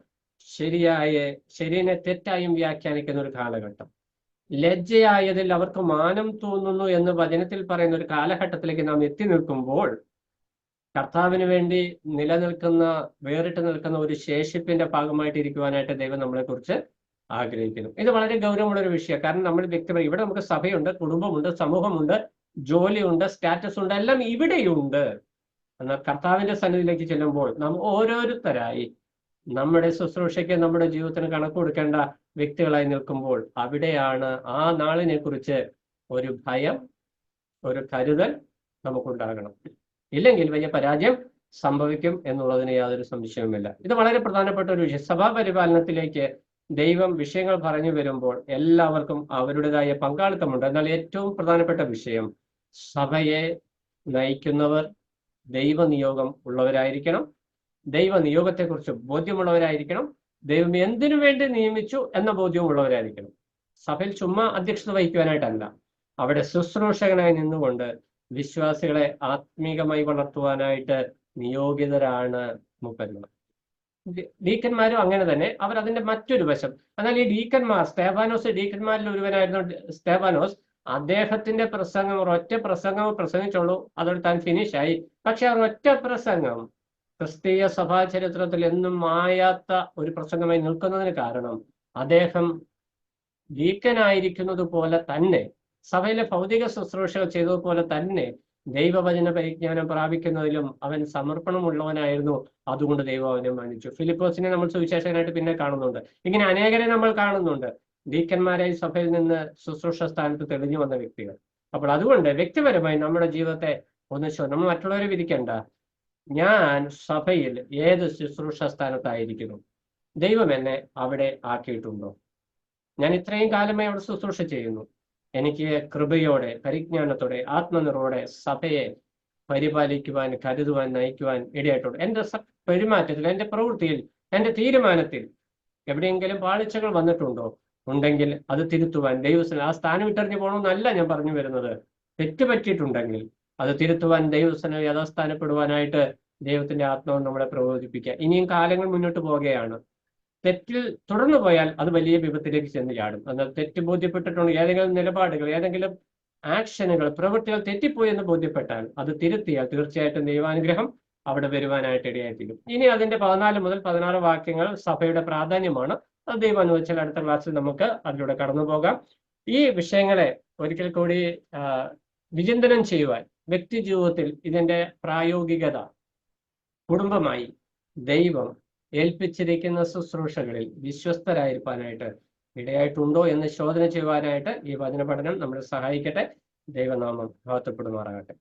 ശരിയെ തെറ്റായും വ്യാഖ്യാനിക്കുന്ന ഒരു കാലഘട്ടം. ലജ്ജയായതിൽ അവർക്ക് മാനം തോന്നുന്നു എന്ന് വചനത്തിൽ പറയുന്ന ഒരു കാലഘട്ടത്തിലേക്ക് നാം എത്തി നിൽക്കുമ്പോൾ, കർത്താവിന് വേണ്ടി നിലനിൽക്കുന്ന, വേറിട്ട് നിൽക്കുന്ന ഒരു ശേഷിപ്പിന്റെ ഭാഗമായിട്ട് ഇരിക്കുവാനായിട്ട് ദൈവം നമ്മളെ കുറിച്ച് ആഗ്രഹിക്കുന്നു. ഇത് വളരെ ഗൗരവമുള്ള ഒരു വിഷയം. കാരണം നമ്മൾ വ്യക്തിപരം, ഇവിടെ നമുക്ക് സഭയുണ്ട്, കുടുംബമുണ്ട്, സമൂഹമുണ്ട്, ജോലിയുണ്ട്, സ്റ്റാറ്റസ് ഉണ്ട്, എല്ലാം ഇവിടെയുണ്ട്. എന്നാൽ കർത്താവിന്റെ സന്നിധിയിലേക്ക് ചെല്ലുമ്പോൾ നാം ഓരോരുത്തരായി നമ്മുടെ ശുശ്രൂഷയ്ക്ക്, നമ്മുടെ ജീവിതത്തിന് കണക്ക് കൊടുക്കേണ്ട വ്യക്തികളായി നിൽക്കുമ്പോൾ, അവിടെയാണ് ആ നാളിനെ കുറിച്ച് ഒരു ഭയം, ഒരു കരുതൽ നമുക്കുണ്ടാകണം. ഇല്ലെങ്കിൽ വലിയ പരാജയം സംഭവിക്കും എന്നുള്ളതിന് യാതൊരു സംശയവുമില്ല. ഇത് വളരെ പ്രധാനപ്പെട്ട ഒരു വിഷയം. സഭാ പരിപാലനത്തിലേക്ക് ദൈവം വിഷയങ്ങൾ പറഞ്ഞു വരുമ്പോൾ എല്ലാവർക്കും അവരുടേതായ പങ്കാളിത്തമുണ്ട്. എന്നാൽ ഏറ്റവും പ്രധാനപ്പെട്ട വിഷയം, സഭയെ നയിക്കുന്നവർ ദൈവനിയോഗം ഉള്ളവരായിരിക്കണം, ദൈവനിയോഗത്തെക്കുറിച്ച് ബോധ്യമുള്ളവരായിരിക്കണം, ദൈവം എന്തിനു വേണ്ടി നിയമിച്ചു എന്ന ബോധ്യമുള്ളവരായിരിക്കണം. സഭയിൽ ചുമ്മാ അധ്യക്ഷത വഹിക്കുവാനായിട്ടല്ല, അവിടെ ശുശ്രൂഷകനായി നിന്നുകൊണ്ട് വിശ്വാസികളെ ആത്മീകമായി വളർത്തുവാനായിട്ട് നിയോഗിതരാണ് മൂപ്പന്മാർ. ഡീക്കന്മാരും അങ്ങനെ തന്നെ. അവർ അതിന്റെ മറ്റൊരു വശം. എന്നാൽ ഈ ഡീക്കന്മാർ, സ്തേഫാനോസ് ഡീക്കന്മാരിൽ ഒരുവനായിരുന്നു സ്തേഫാനോസ്. അദ്ദേഹത്തിന്റെ പ്രസംഗം, ഒരൊറ്റ പ്രസംഗം പ്രസംഗിച്ചുള്ളൂ, അതോടെ താൻ ഫിനിഷായി. പക്ഷെ ആ ഒരൊറ്റ പ്രസംഗം ക്രിസ്തീയ സഭാ ചരിത്രത്തിൽ എന്നും മായാത്ത ഒരു പ്രസംഗമായി നിൽക്കുന്നതിന് കാരണം, അദ്ദേഹം ഡീക്കനായിരിക്കുന്നത് പോലെ തന്നെ, സഭയിലെ ഭൗതിക ശുശ്രൂഷകൾ ചെയ്തതുപോലെ തന്നെ ദൈവവചന പരിജ്ഞാനം പ്രാപിക്കുന്നതിലും അവൻ സമർപ്പണമുള്ളവനായിരുന്നു. അതുകൊണ്ട് ദൈവം അവനെ മാനിച്ചു. ഫിലിപ്പോസിനെ നമ്മൾ സുവിശേഷകനായിട്ട് പിന്നെ കാണുന്നുണ്ട്. ഇങ്ങനെ അനേകരെ നമ്മൾ കാണുന്നുണ്ട്, ഡീക്കന്മാരായി സഭയിൽ നിന്ന് ശുശ്രൂഷ സ്ഥാനത്ത് തെളിഞ്ഞു വന്ന വ്യക്തികൾ. അപ്പോൾ അതുകൊണ്ട് വ്യക്തിപരമായി നമ്മുടെ ജീവിതത്തെ നമ്മൾ മറ്റുള്ളവരെ വിധിക്കണ്ട. ഞാൻ സഭയിൽ ഏത് ശുശ്രൂഷ സ്ഥാനത്തായിരിക്കുന്നു? ദൈവം എന്നെ അവിടെ ആക്കിയിട്ടുണ്ടോ? ഞാൻ ഇത്രയും കാലമായി അവിടെ ശുശ്രൂഷ ചെയ്യുന്നു. എനിക്ക് കൃപയോടെ, പരിജ്ഞാനത്തോടെ, ആത്മനിർവോടെ സഭയെ പരിപാലിക്കുവാൻ, കരുതുവാൻ, നയിക്കുവാൻ ഇടയായിട്ടുണ്ട്. എൻ്റെ പെരുമാറ്റത്തിൽ, എൻ്റെ പ്രവൃത്തിയിൽ, എൻ്റെ തീരുമാനത്തിൽ എവിടെയെങ്കിലും പാളിച്ചകൾ വന്നിട്ടുണ്ടോ? ഉണ്ടെങ്കിൽ അത് തിരുത്തുവാൻ ദൈവത്തിന്, ആ സ്ഥാനം വിട്ടെറിഞ്ഞു പോകണമെന്നല്ല ഞാൻ പറഞ്ഞു വരുന്നത്. തെറ്റുപറ്റിയിട്ടുണ്ടെങ്കിൽ അത് തിരുത്തുവാൻ ദൈവത്തിന് യഥാസ്ഥാനപ്പെടുവാനായിട്ട് ദൈവത്തിന്റെ ആത്മാവ് നമ്മളെ പ്രബോധിപ്പിക്കുക. ഇനിയും കാലങ്ങൾ മുന്നോട്ട് പോവുകയാണ്. തെറ്റിൽ തുടർന്നു പോയാൽ അത് വലിയ വിപത്തിലേക്ക് ചെന്ന് ചാടും. എന്നാൽ തെറ്റ് ബോധ്യപ്പെട്ടിട്ടുണ്ട്, ഏതെങ്കിലും നിലപാടുകൾ, ഏതെങ്കിലും ആക്ഷനുകൾ, പ്രവൃത്തികൾ തെറ്റിപ്പോയി എന്ന് ബോധ്യപ്പെട്ടാൽ അത് തിരുത്തിയാൽ തീർച്ചയായിട്ടും ദൈവാനുഗ്രഹം അവിടെ വരുവാനായിട്ട് ഇടയായിത്തീരും. ഇനി അതിന്റെ 14 മുതൽ 16 വാക്യങ്ങൾ സഭയുടെ പ്രാധാന്യമാണ്. അത് ദൈവം അനുവദിച്ചാൽ അടുത്ത ക്ലാസ്സിൽ നമുക്ക് അതിലൂടെ കടന്നു പോകാം. ഈ വിഷയങ്ങളെ ഒരിക്കൽ കൂടി വിചിന്തനം ചെയ്യുവാൻ, വ്യക്തി ജീവിതത്തിൽ ഇതിന്റെ പ്രായോഗികത, കുടുംബമായി ദൈവം ഏൽപ്പിച്ചിരിക്കുന്ന ശുശ്രൂഷകളിൽ വിശ്വസ്തരായിരിക്കാനായിട്ട് ഇടയായിട്ടുണ്ടോ എന്ന് ശോധന ചെയ്യുവാനായിട്ട് ഈ വചന പഠനം നമ്മളെ സഹായിക്കട്ടെ. ദൈവനാമം മഹത്വപ്പെടുമാറാകട്ടെ.